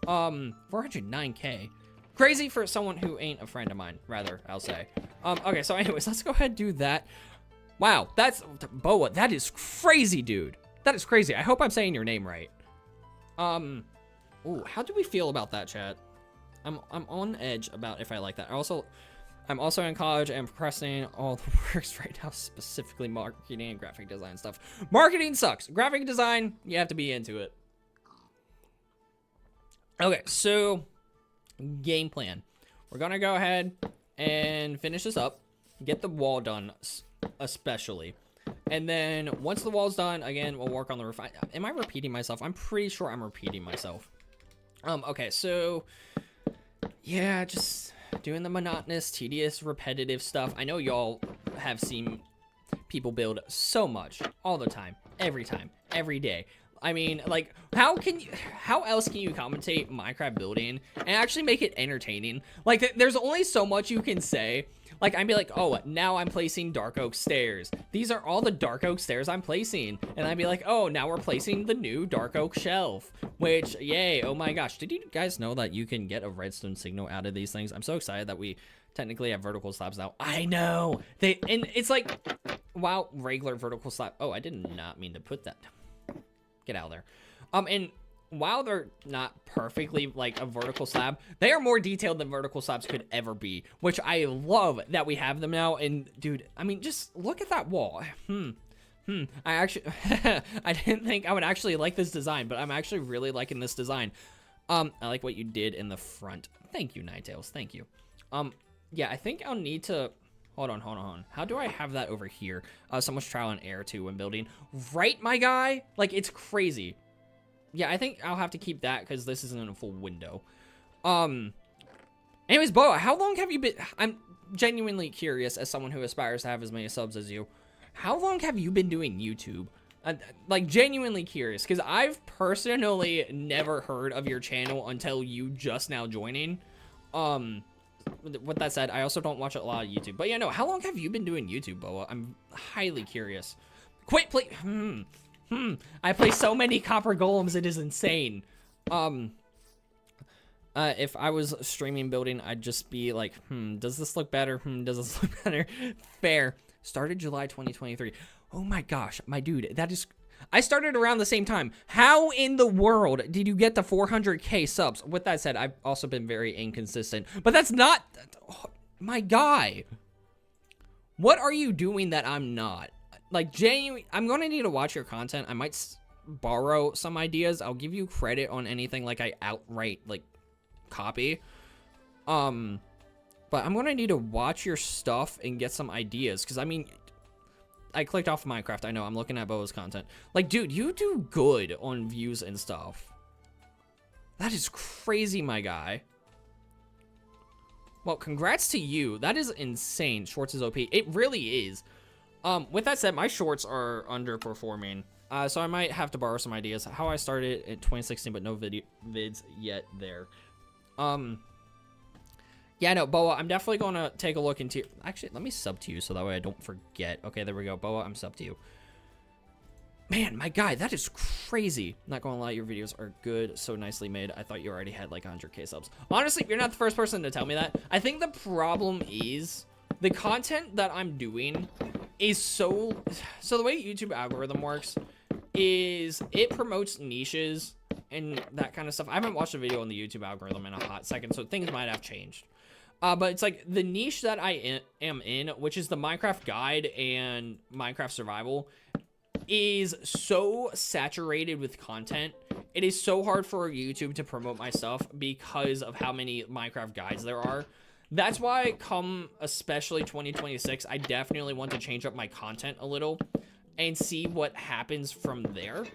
409k. Crazy for someone who ain't a friend of mine, rather, I'll say. Okay, so anyways, let's go ahead and do that. Wow, that's Boa. That is crazy, dude. That is crazy. I hope I'm saying your name right. Ooh, how do we feel about that, chat? I'm on edge about if I like that. I'm also in college and procrastinating all the works right now, specifically marketing and graphic design stuff. Marketing sucks. Graphic design, you have to be into it. Okay, so game plan. We're gonna go ahead. and finish this up. Get the wall done, especially. And then once the wall's done, again, we'll work on the roof. Am I repeating myself? I'm pretty sure I'm repeating myself. Okay, so yeah, just doing the monotonous, tedious, repetitive stuff. I know y'all have seen people build so much all the time, every day. I mean, like, how else can you commentate Minecraft building and actually make it entertaining? Like, there's only so much you can say. Like, I'd be like, oh, now I'm placing dark oak stairs. These are all the dark oak stairs I'm placing. And I'd be like, oh, now we're placing the new dark oak shelf. Which, yay, oh my gosh. Did you guys know that you can get a redstone signal out of these things? I'm so excited that we technically have vertical slabs now. I know. And it's like, wow, regular vertical slab. Oh, I did not mean to put that. Get out of there. And while they're not perfectly like a vertical slab, they are more detailed than vertical slabs could ever be, which I love that we have them now. And dude, I mean, just look at that wall. I actually, I didn't think I would actually like this design, but I'm actually really liking this design. I like what you did in the front. Thank you, Ninetales. Thank you. Yeah, I think I'll need to, hold on. How do I have that over here? So much trial and error too when building. Right, my guy? Like, it's crazy. Yeah, I think I'll have to keep that because this isn't a full window. Anyways, Boa, how long have you been? I'm genuinely curious as someone who aspires to have as many subs as you. How long have you been doing YouTube? Like, genuinely curious because I've personally never heard of your channel until you just now joining. With that said, I also don't watch a lot of YouTube. But yeah, no, how long have you been doing YouTube, Boa? I'm highly curious. Quit, please. I play so many copper golems, it is insane. If I was streaming building, I'd just be like, does this look better? Does this look better? Fair. Started July 2023. Oh my gosh, my dude, that is... I started around the same time. How in the world did you get to 400k subs? With that said, I've also been very inconsistent. But that's not... Oh, my guy. What are you doing that I'm not? Like, genuinely, I'm going to need to watch your content. I might borrow some ideas. I'll give you credit on anything like I outright, like, copy. But I'm going to need to watch your stuff and get some ideas. Because, I mean... I clicked off Minecraft. I know. I'm looking at Boa's content. Like, dude, you do good on views and stuff. That is crazy, my guy. Well, congrats to you. That is insane. Shorts is OP. It really is. With that said, my shorts are underperforming. So I might have to borrow some ideas. How I started in 2016, but no vids yet there. Yeah, no, Boa, I'm definitely going to take a look into... Actually, let me sub to you so that way I don't forget. Okay, there we go. Boa, I'm sub to you. Man, my guy, that is crazy. Not going to lie, your videos are good. So nicely made. I thought you already had like 100k subs. Honestly, you're not the first person to tell me that. I think the problem is the content that I'm doing is so the way YouTube algorithm works is it promotes niches and that kind of stuff. I haven't watched a video on the YouTube algorithm in a hot second, so things might have changed. But it's like the niche that I am in, which is the Minecraft guide and Minecraft survival, is so saturated with content. It is so hard for YouTube to promote my stuff because of how many Minecraft guides there are. That's why come especially 2026, I definitely want to change up my content a little and see what happens from there.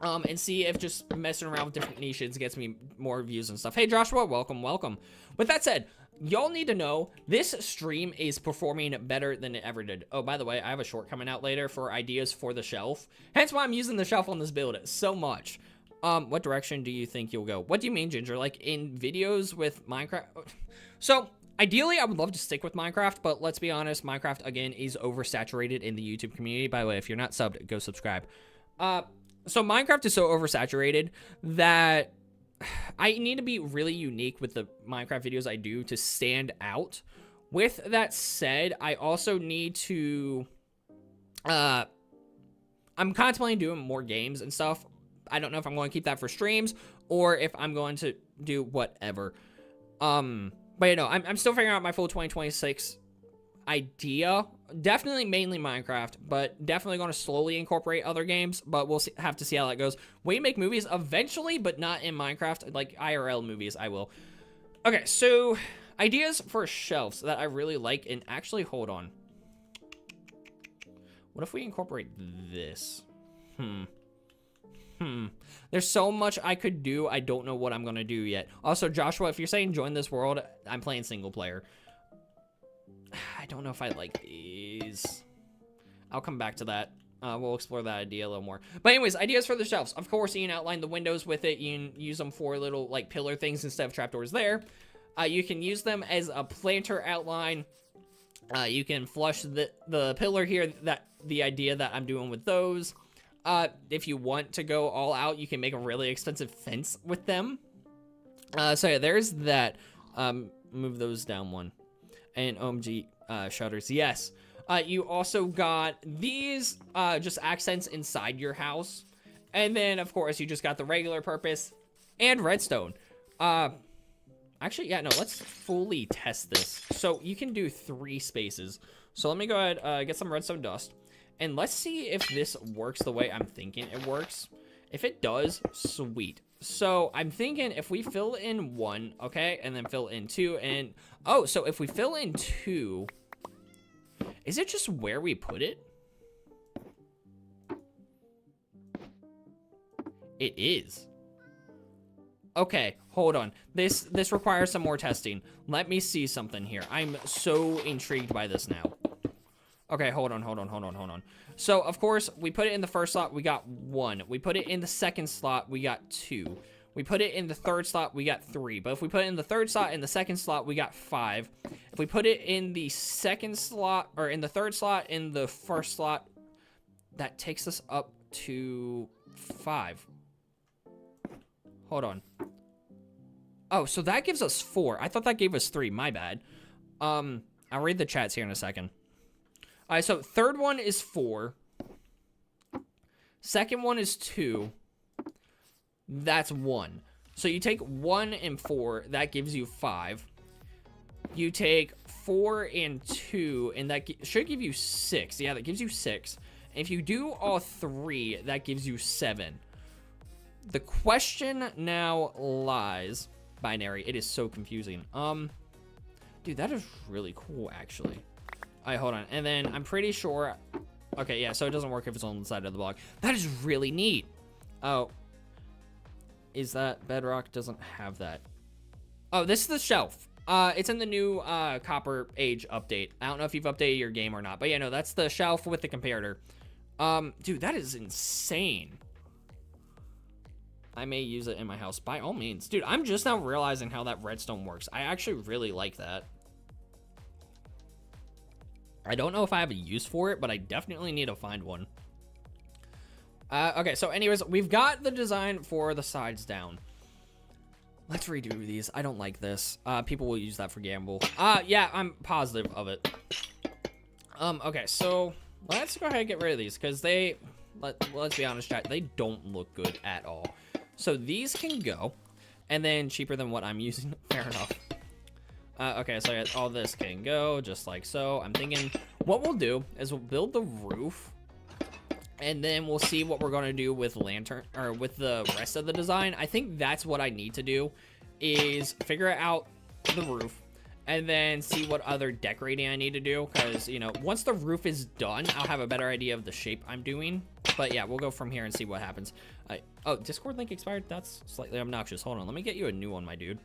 And see if just messing around with different niches gets me more views and stuff. Hey, Joshua, welcome, welcome. With that said, y'all need to know this stream is performing better than it ever did. Oh, by the way, I have a short coming out later for ideas for the shelf. Hence why I'm using the shelf on this build so much. What direction do you think you'll go? What do you mean, Ginger? Like in videos with Minecraft? So ideally, I would love to stick with Minecraft, but let's be honest, Minecraft, again, is oversaturated in the YouTube community. By the way, if you're not subbed, go subscribe. So Minecraft is so oversaturated that I need to be really unique with the Minecraft videos I do to stand out. With that said, I also need to, I'm contemplating doing more games and stuff. I don't know if I'm going to keep that for streams or if I'm going to do whatever. But you know, I'm still figuring out my full 2026 idea. Definitely mainly Minecraft, but definitely going to slowly incorporate other games, but we'll have to see how that goes. We make movies eventually, but not in Minecraft. Like IRL movies, I will. Okay, so ideas for shelves that I really like. And actually, hold on. What if we incorporate this? There's so much I could do. I don't know what I'm gonna do yet. Also, Joshua, if you're saying join this world, I'm playing single player. I don't know if I like these. I'll come back to that. We'll explore that idea a little more. But anyways, ideas for the shelves. Of course, you can outline the windows with it. You can use them for little like pillar things instead of trapdoors there. You can use them as a planter outline. You can flush the pillar here, the idea that I'm doing with those. If you want to go all out, you can make a really expensive fence with them. So yeah, there's that. Move those down one. And OMG shutters, yes. You also got these just accents inside your house. And then, of course, you just got the regular purpose and redstone. Actually, yeah, no, let's fully test this. So you can do 3 spaces. So let me go ahead, get some redstone dust. And let's see if this works the way I'm thinking it works. If it does, sweet. So I'm thinking if we fill in 1, okay, and then fill in 2, and... Oh, so if we fill in 2... Is it just where we put it? It is. Okay, hold on. This requires some more testing. Let me see something here. I'm so intrigued by this now. Okay, hold on. So, of course, we put it in the first slot, we got 1. We put it in the second slot, we got 2. We put it in the third slot, we got 3. But if we put it in the third slot and the second slot, we got 5. If we put it in the second slot, or in the third slot, in the first slot, that takes us up to 5. Hold on. Oh, so that gives us 4. I thought that gave us 3. My bad. I'll read the chats here in a second. All right, so third one is 4. Second one is 2. That's 1. So you take 1 and 4. That gives you 5. You take 4 and 2, and that should give you 6. Yeah, that gives you 6. If you do all 3, that gives you 7. The question now lies... Binary. It is so confusing. Dude, that is really cool, actually. All right, hold on. And then I'm pretty sure... Okay, yeah, so it doesn't work if it's on the side of the block. That is really neat. Oh. Is that Bedrock doesn't have that? Oh, this is the shelf. It's in the new Copper Age update. I don't know if you've updated your game or not. But yeah, no, that's the shelf with the comparator. Dude, that is insane. I may use it in my house by all means. Dude, I'm just now realizing how that redstone works. I actually really like that. I don't know if I have a use for it, but I definitely need to find one. Okay, so anyways, we've got the design for the sides down. Let's redo these. I don't like this. People will use that for gamble. Yeah, I'm positive of it. Okay, so let's go ahead and get rid of these because they, let's be honest, chat, they don't look good at all. So these can go, and then cheaper than what I'm using. Fair enough. Okay, so yeah, all this can go just like so. I'm thinking what we'll do is we'll build the roof, and then we'll see what we're gonna do with lantern or with the rest of the design. I think that's what I need to do is figure out the roof, and then see what other decorating I need to do. Because you know, once the roof is done, I'll have a better idea of the shape I'm doing. But yeah, we'll go from here and see what happens. Oh, Discord link expired? That's slightly obnoxious. Hold on, let me get you a new one, my dude.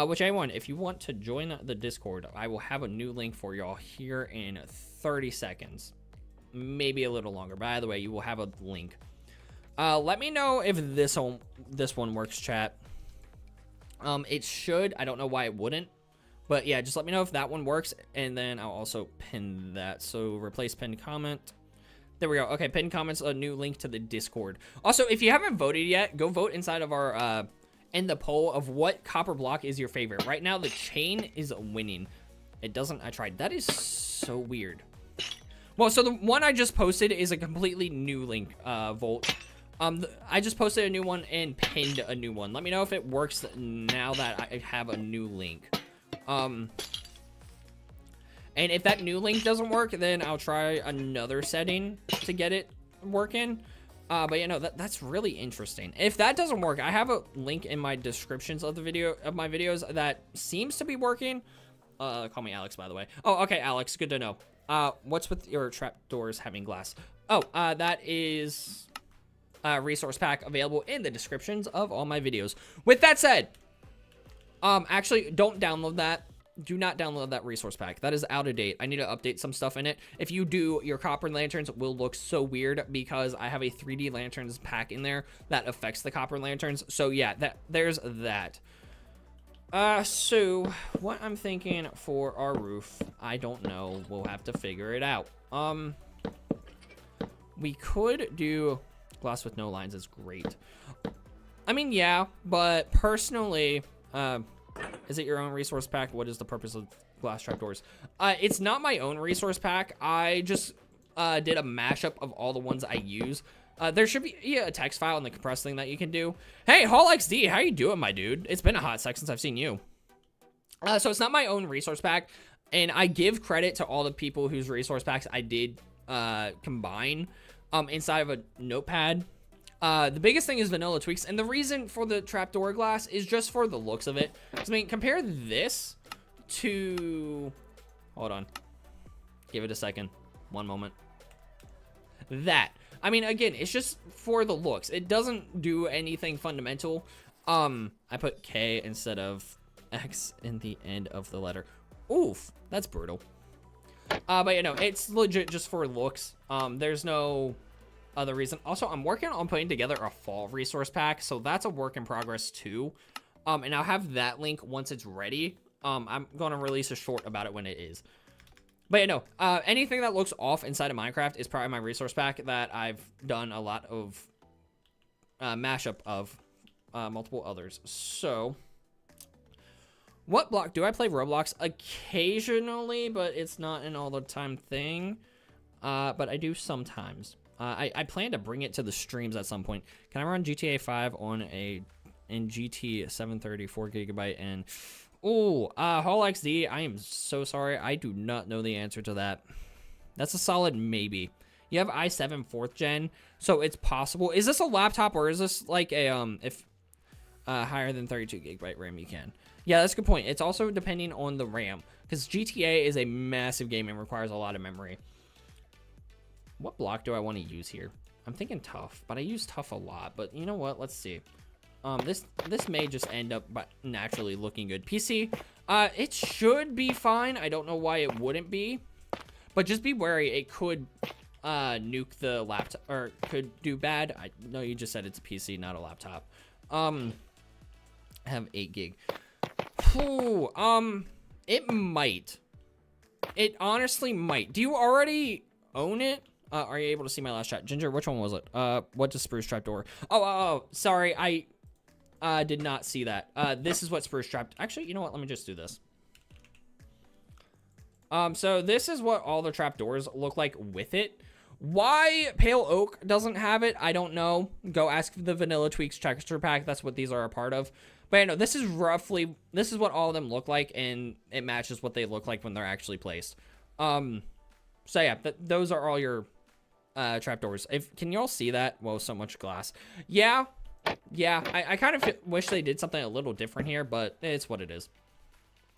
Which anyone, if you want to join the Discord, I will have a new link for y'all here in 30 seconds. Maybe a little longer. By the way, you will have a link. Let me know if this one works, chat. It should. I don't know why it wouldn't. But yeah, just let me know if that one works, and then I'll also pin that. So replace pinned comment. There we go. Okay, pinned comments, a new link to the Discord. Also, if you haven't voted yet, go vote inside of our in the poll of what copper block is your favorite. Right now, the chain is winning. It doesn't. I tried. That is so weird. Well, so the one I just posted is a completely new link. Vote. I just posted a new one and pinned a new one. Let me know if it works now that I have a new link. And if that new link doesn't work, then I'll try another setting to get it working. But you know, that's really interesting. If that doesn't work, I have a link in my descriptions of my videos that seems to be working. Call me Alex, by the way. Oh, okay, Alex, good to know. What's with your trapdoors having glass? Oh, that is a resource pack available in the descriptions of all my videos. With that said, actually, don't download that. Do not download that resource pack. That is out of date. I need to update some stuff in it. If you do, your copper lanterns will look so weird because I have a 3D lanterns pack in there that affects the copper lanterns. So yeah, there's that. So what I'm thinking for our roof, I don't know. We'll have to figure it out. We could do glass with no lines is great. I mean, yeah, but personally, is it your own resource pack? What is the purpose of glass trapdoors? It's not my own resource pack. I just did a mashup of all the ones I use. There should be a text file in the compressed thing that you can do. Hey, Hall XD, how you doing, my dude? It's been a hot sec since I've seen you. So it's not my own resource pack, and I give credit to all the people whose resource packs I did combine inside of a notepad. The biggest thing is vanilla tweaks, and the reason for the trapdoor glass is just for the looks of it. I mean, compare this to... Hold on. Give it a second. One moment. That. I mean, again, it's just for the looks. It doesn't do anything fundamental. I put K instead of X in the end of the letter. Oof, that's brutal. But you know, it's legit just for looks. There's no other reason. Also, I'm working on putting together a fall resource pack, so that's a work in progress too. And I'll have that link once it's ready. I'm gonna release a short about it when it is. But you know, anything that looks off inside of Minecraft is probably my resource pack that I've done a lot of mashup of multiple others. So, what block do I play Roblox? Occasionally, but it's not an all the time thing. But I do sometimes. I plan to bring it to the streams at some point. Can I run GTA 5 on in GT 730 4GB and... Oh, Hall XD, I am so sorry. I do not know the answer to that. That's a solid maybe. You have i7 4th gen, so it's possible. Is this a laptop or is this like a, if higher than 32GB RAM you can? Yeah, that's a good point. It's also depending on the RAM, because GTA is a massive game and requires a lot of memory. What block do I want to use here? I'm thinking tough, but I use tough a lot. But you know what? Let's see. This may just end up naturally looking good. PC, it should be fine. I don't know why it wouldn't be, but just be wary. It could nuke the laptop, or could do bad. I know you just said it's a PC, not a laptop. I have 8 gig. Ooh, it might. It honestly might. Do you already own it? Are you able to see my last chat? Ginger, which one was it? What does Spruce Trapdoor? Oh, sorry, I did not see that. This is what Spruce Trap... Actually, you know what? Let me just do this. So this is what all the trapdoors look like with it. Why Pale Oak doesn't have it, I don't know. Go ask the Vanilla Tweaks texture pack. That's what these are a part of. But you know, this is what all of them look like, and it matches what they look like when they're actually placed. So yeah, those are all your trapdoors. Can you all see that? Whoa, so much glass. Yeah, I kind of wish they did something a little different here, but it's what it is.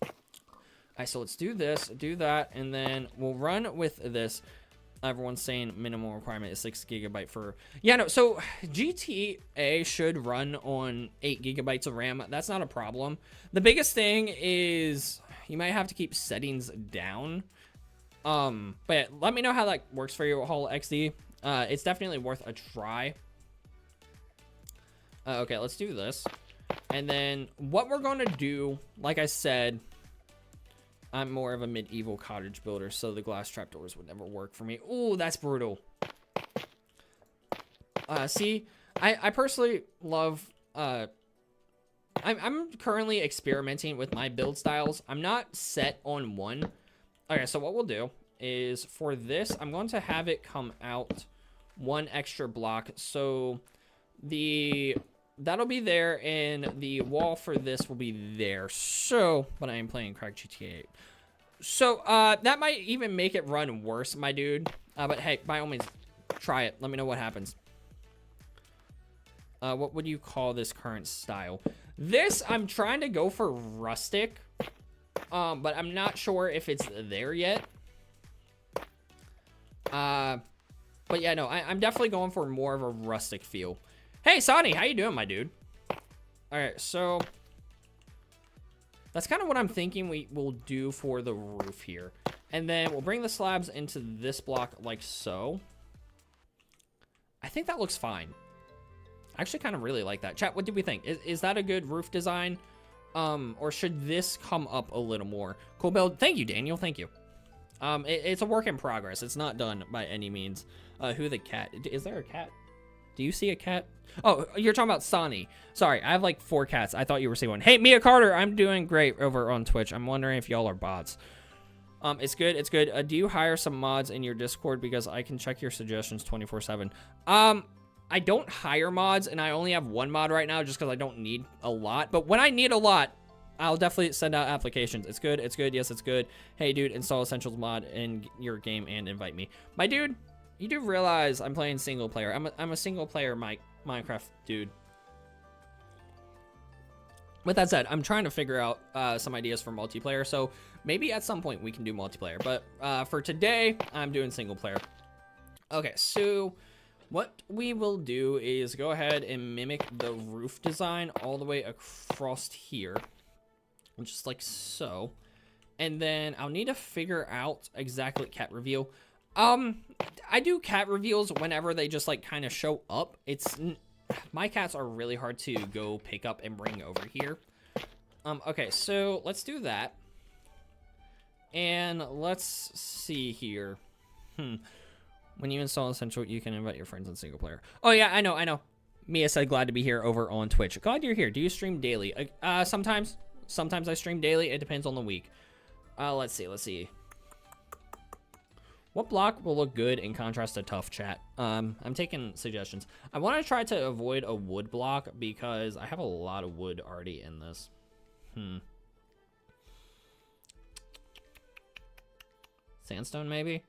All right, so let's do this, do that, and then we'll run with this. Everyone's saying minimum requirement is 6GB for... Yeah, no, so GTA should run on 8GB of RAM. That's not a problem. The biggest thing is you might have to keep settings down. But yeah, let me know how that works for you, Hall XD. It's definitely worth a try. Okay, let's do this. And then what we're going to do, like I said, I'm more of a medieval cottage builder, so the glass trapdoors would never work for me. Ooh, that's brutal. See, I personally love... I'm currently experimenting with my build styles. I'm not set on one. Okay, so what we'll do is for this, I'm going to have it come out one extra block. So that'll be there, and the wall for this will be there. So, but I am playing cracked GTA 8. So, that might even make it run worse, my dude. But hey, by all means, try it. Let me know what happens. What would you call this current style? This, I'm trying to go for rustic, but I'm not sure if it's there yet. But yeah, no, I'm definitely going for more of a rustic feel. Hey, Sonny, how you doing, my dude? All right, so that's kind of what I'm thinking we will do for the roof here. And then we'll bring the slabs into this block like so. I think that looks fine. I actually kind of really like that. Chat, what do we think? Is that a good roof design? Or should this come up a little more? Cool build. Thank you, Daniel. Thank you. It's a work in progress. It's not done by any means. Who the cat? Is there a cat? Do you see a cat? Oh, you're talking about Sonny. Sorry, I have like 4 cats. I thought you were seeing one. Hey, Mia Carter, I'm doing great over on Twitch. I'm wondering if y'all are bots. It's good. It's good. Do you hire some mods in your Discord because I can check your suggestions 24/7? I don't hire mods, and I only have 1 mod right now just because I don't need a lot. But when I need a lot, I'll definitely send out applications. It's good. It's good. Yes, it's good. Hey, dude, install Essentials mod in your game and invite me. My dude, you do realize I'm playing single player. I'm a single player Minecraft dude. With that said, I'm trying to figure out some ideas for multiplayer. So maybe at some point we can do multiplayer. But for today, I'm doing single player. Okay, so what we will do is go ahead and mimic the roof design all the way across here. Just like so. And then I'll need to figure out exactly cat reveal. I do cat reveals whenever they just like kind of show up. My cats are really hard to go pick up and bring over here. Okay, so let's do that. And let's see here. When you install Essential, you can invite your friends in single player. Oh yeah, I know. Mia said glad to be here over on Twitch. Glad you're here. Do you stream daily? Sometimes I stream daily. It depends on the week. Let's see. What block will look good in contrast to tough, chat? I'm taking suggestions. I want to try to avoid a wood block because I have a lot of wood already in this. Sandstone, maybe?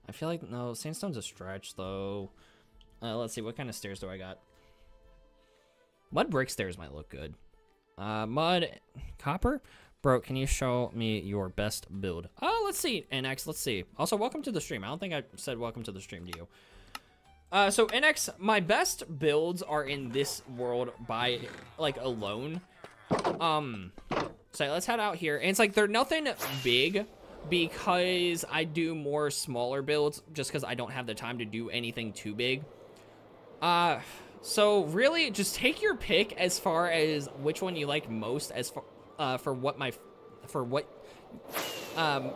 I feel like, no, sandstone's a stretch, though. Let's see, what kind of stairs do I got? Mud brick stairs might look good. Mud, copper? Bro, can you show me your best build? Oh, let's see. NX, let's see. Also, welcome to the stream. I don't think I said welcome to the stream to you. So NX, my best builds are in this world by, like, alone. So let's head out here. And it's like, they're nothing big because I do more smaller builds just because I don't have the time to do anything too big. So really, just take your pick as far as which one you like most as far, for what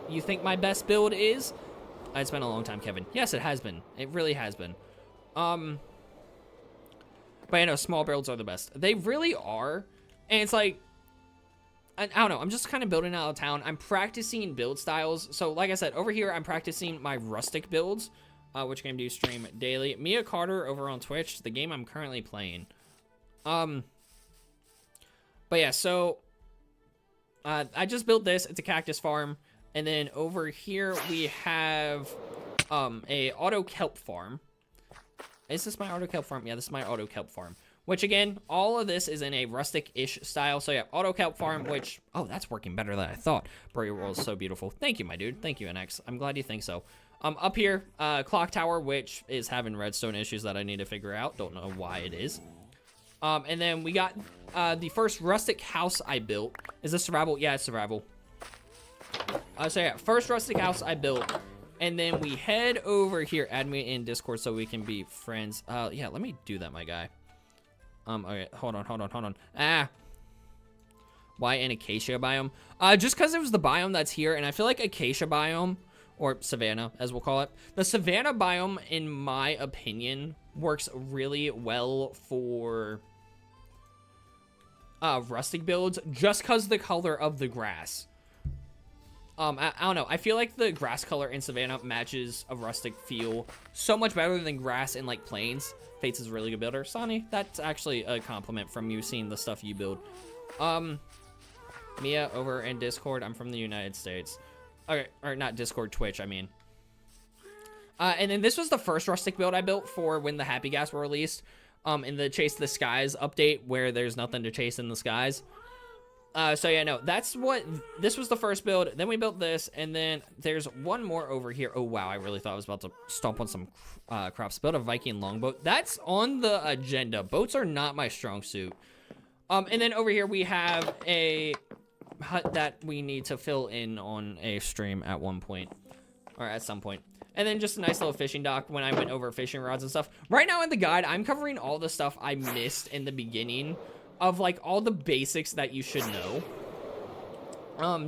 you think my best build is. It's been a long time, Kevin. Yes, it has been. It really has been. But I know small builds are the best. They really are. And it's like, I don't know. I'm just kind of building out of town. I'm practicing build styles. So like I said, over here, I'm practicing my rustic builds. Which game do you stream daily? Mia Carter over on Twitch, the game I'm currently playing. But yeah, so I just built this. It's a cactus farm. And then over here we have a auto kelp farm. Is this my auto kelp farm? Yeah, this is my auto kelp farm. Which again, all of this is in a rustic-ish style. So yeah, auto kelp farm, which, oh, that's working better than I thought. Bro, your world is so beautiful. Thank you, my dude. Thank you, NX. I'm glad you think so. Up here, clock tower, which is having redstone issues that I need to figure out. Don't know why it is. And then we got the first rustic house I built. Is this survival? Yeah, it's survival. So yeah, first rustic house I built. And then we head over here. Add me in Discord so we can be friends. Yeah, let me do that, my guy. Okay, hold on. Why an acacia biome? Just because it was the biome that's here, and I feel like acacia biome, or savanna, as we'll call it. The savanna biome, in my opinion, works really well for rustic builds, just because the color of the grass. I don't know. I feel like the grass color in savanna matches a rustic feel so much better than grass in, like, plains. Fates is a really good builder. Sonny, that's actually a compliment from you seeing the stuff you build. Mia, over in Discord. I'm from the United States. Okay, or not Discord, Twitch, I mean. And then this was the first rustic build I built for when the Happy Gas were released. in the Chase the Skies update where there's nothing to chase in the skies. So yeah, no, that's what, this was the first build. Then we built this, and then there's one more over here. Oh, wow, I really thought I was about to stomp on some crops. Build a Viking longboat. That's on the agenda. Boats are not my strong suit. And then over here we have a hut that we need to fill in on a stream at one point, or at some point. And then just a nice little fishing dock when I went over fishing rods and stuff. Right now in the guide, I'm covering all the stuff I missed in the beginning of like all the basics that you should know.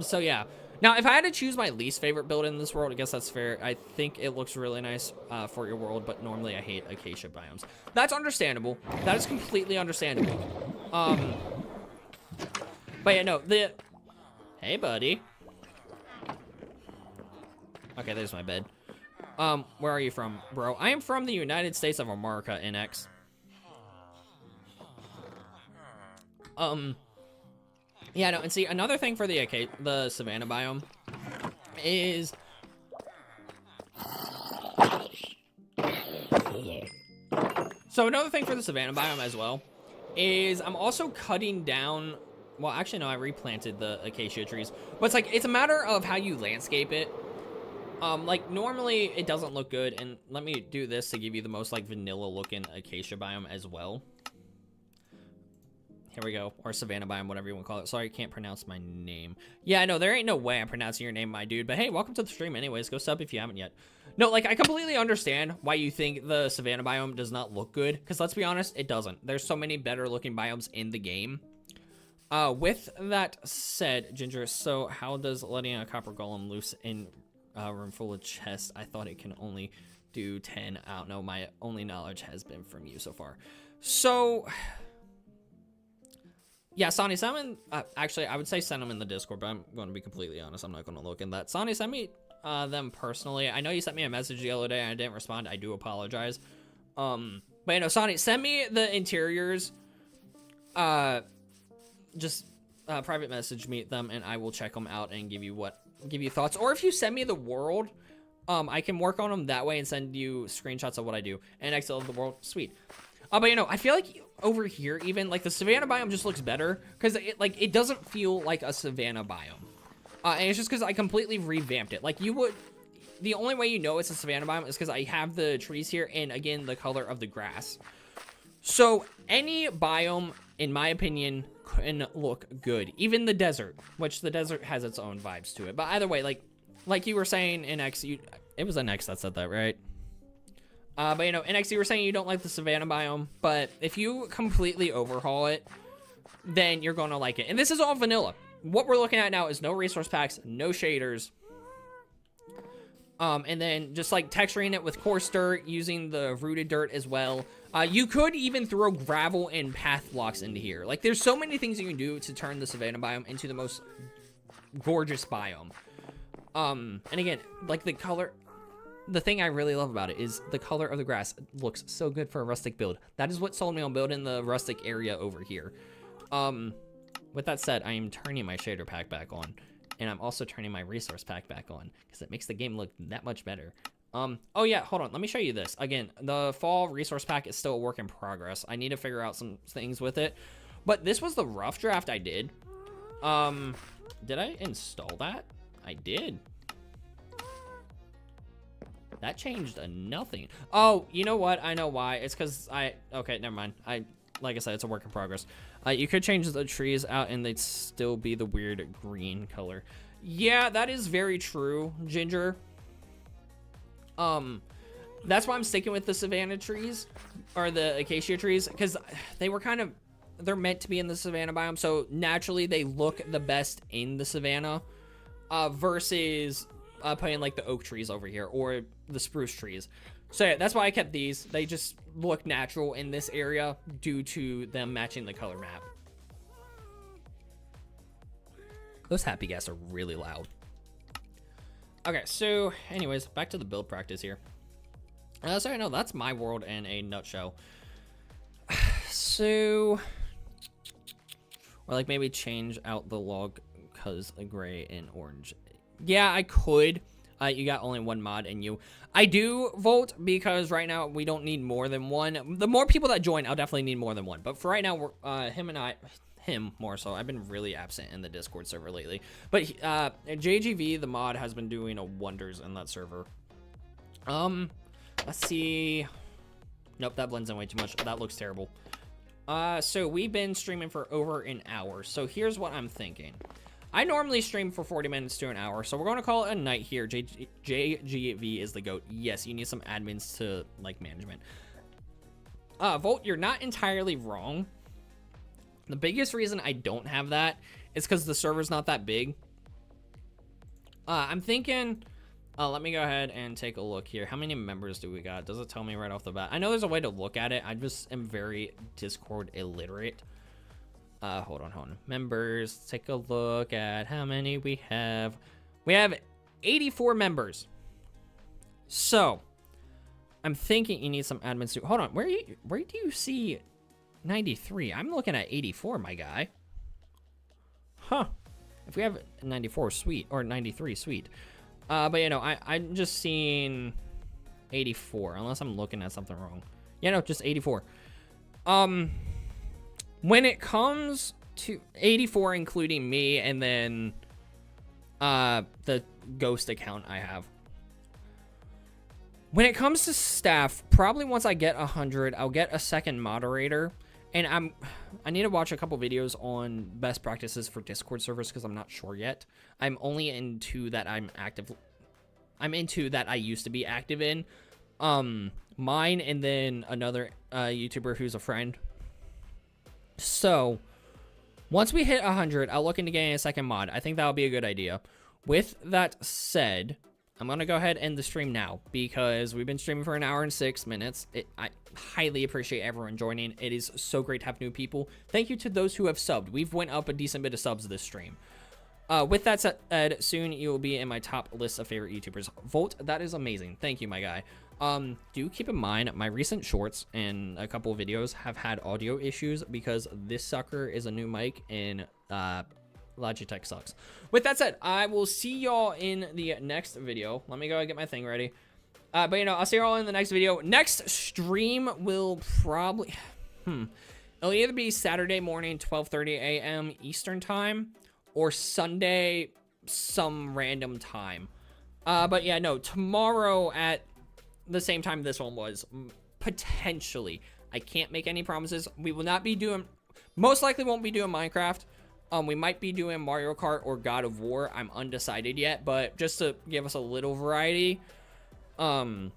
So yeah. Now, if I had to choose my least favorite build in this world, I guess that's fair. I think it looks really nice for your world, but normally I hate acacia biomes. That's understandable. That is completely understandable. But yeah, no, hey, buddy. Okay, there's my bed. Where are you from, bro? I am from the United States of America, NX. Yeah, no, and see, another thing for the savanna biome is... So another thing for the savanna biome as well is I'm also cutting down... Well, actually, no, I replanted the acacia trees. But it's like, it's a matter of how you landscape it. Like, normally it doesn't look good, and let me do this to give you the most, like, vanilla-looking acacia biome as well. Here we go. Or savanna biome, whatever you want to call it. Sorry, I can't pronounce my name. Yeah, no, there ain't no way I'm pronouncing your name, my dude. But hey, welcome to the stream anyways. Go sub if you haven't yet. No, like, I completely understand why you think the savanna biome does not look good. Because let's be honest, it doesn't. There's so many better-looking biomes in the game. With that said, Ginger, so how does letting a copper golem loose in a room full of chests? I thought it can only do 10. I don't know. My only knowledge has been from you so far. So... Yeah, Sonny, send them in, actually, I would say send them in the Discord, but I'm going to be completely honest. I'm not going to look in that. Sonny, send me them personally. I know you sent me a message the other day and I didn't respond. I do apologize. But, you know, Sonny, send me the interiors. Just private message me them and I will check them out and give you thoughts. Or if you send me the world, I can work on them that way and send you screenshots of what I do. And Excel of the world, sweet. But you know, I feel like over here, even like the savanna biome just looks better because it doesn't feel like a savanna biome, and it's just because I completely revamped it. Like the only way you know it's a savanna biome is because I have the trees here and again the color of the grass. So any biome, in my opinion, can look good. Even the desert, which the desert has its own vibes to it. But either way, like you were saying in X, it was an X that said that, right? But you know, NX, you were saying you don't like the savanna biome, but if you completely overhaul it, then you're gonna like it. And this is all vanilla. What we're looking at now is no resource packs, no shaders. And then just like texturing it with coarse dirt, using the rooted dirt as well. You could even throw gravel and path blocks into here. Like, there's so many things you can do to turn the savanna biome into the most gorgeous biome. And again, like the color... The thing I really love about it is the color of the grass. It looks so good for a rustic build. That is what sold me on building the rustic area over here. With that said, I am turning my shader pack back on. And I'm also turning my resource pack back on. Because it makes the game look that much better. Oh yeah, hold on. Let me show you this. Again, the fall resource pack is still a work in progress. I need to figure out some things with it. But this was the rough draft I did. Did I install that? I did. That changed nothing. Oh, you know what? I know why. It's because okay, never mind. Like I said, it's a work in progress. You could change the trees out and they'd still be the weird green color. Yeah, that is very true, Ginger. That's why I'm sticking with the savanna trees or the acacia trees, because they're meant to be in the savanna biome, so naturally they look the best in the savanna, versus putting like the oak trees over here or the spruce trees. So yeah, that's why I kept these. They just look natural in this area due to them matching the color map. Those happy gas are really loud. Okay, so anyways, back to the build practice here. So no, that's my world in a nutshell. So, or like maybe change out the log because a gray and orange. Yeah, I could. You got only one mod in you. I do vote because right now we don't need more than one. The more people that join, I'll definitely need more than one. But for right now, we're, him more so. I've been really absent in the Discord server lately. But JGV, the mod, has been doing wonders in that server. Let's see. Nope, that blends in way too much. That looks terrible. So we've been streaming for over an hour. So here's what I'm thinking. I normally stream for 40 minutes to an hour, so we're going to call it a night here. JGV is the GOAT. Yes, you need some admins to, like, management. Volt, you're not entirely wrong. The biggest reason I don't have that is because the server's not that big. I'm thinking... let me go ahead and take a look here. How many members do we got? Does it tell me right off the bat? I know there's a way to look at it. I just am very Discord illiterate. Hold on. Members. Take a look at how many we have. We have 84 members. So, I'm thinking you need some admins. Hold on. Where do you see 93? I'm looking at 84, my guy. Huh. If we have 94, sweet. Or 93, sweet. But you know, I'm just seeing 84, unless I'm looking at something wrong. Yeah, no, just 84. When it comes to 84, including me, and then the ghost account I have. When it comes to staff, probably once I get 100, I'll get a second moderator. And I need to watch a couple videos on best practices for Discord servers because I'm not sure yet. I'm only into that I'm into that I used to be active in. Mine and then another YouTuber who's a friend. So, once we hit 100, I'll look into getting a second mod. I think that'll be a good idea. With that said, I'm going to go ahead and end the stream now because we've been streaming for an hour and 6 minutes. I highly appreciate everyone joining. It is so great to have new people. Thank you to those who have subbed. We've went up a decent bit of subs this stream. With that said, soon you will be in my top list of favorite YouTubers. Volt, that is amazing. Thank you, my guy. Do keep in mind, my recent shorts and a couple of videos have had audio issues because this sucker is a new mic and Logitech sucks. With that said, I will see y'all in the next video. Let me go and get my thing ready. But you know, I'll see y'all in the next video. Next stream will probably... It'll either be Saturday morning, 12:30 a.m. Eastern time, or Sunday, some random time. But yeah, no, tomorrow at the same time this one was, potentially. I can't make any promises. We will not be doing... Most likely won't be doing Minecraft. We might be doing Mario Kart or God of War. I'm undecided yet, but just to give us a little variety. But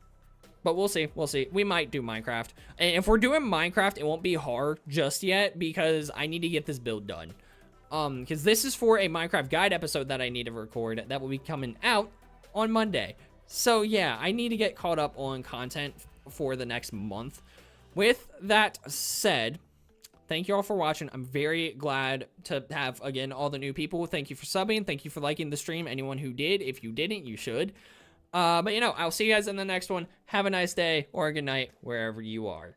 we'll see. We'll see. We might do Minecraft. And if we're doing Minecraft, it won't be hard just yet because I need to get this build done. Because this is for a Minecraft guide episode that I need to record that will be coming out on Monday. So yeah, I need to get caught up on content for the next month. With that said... Thank you all for watching. I'm very glad to have, again, all the new people. Thank you for subbing. Thank you for liking the stream. Anyone who did, if you didn't, you should. But, you know, I'll see you guys in the next one. Have a nice day or a good night wherever you are.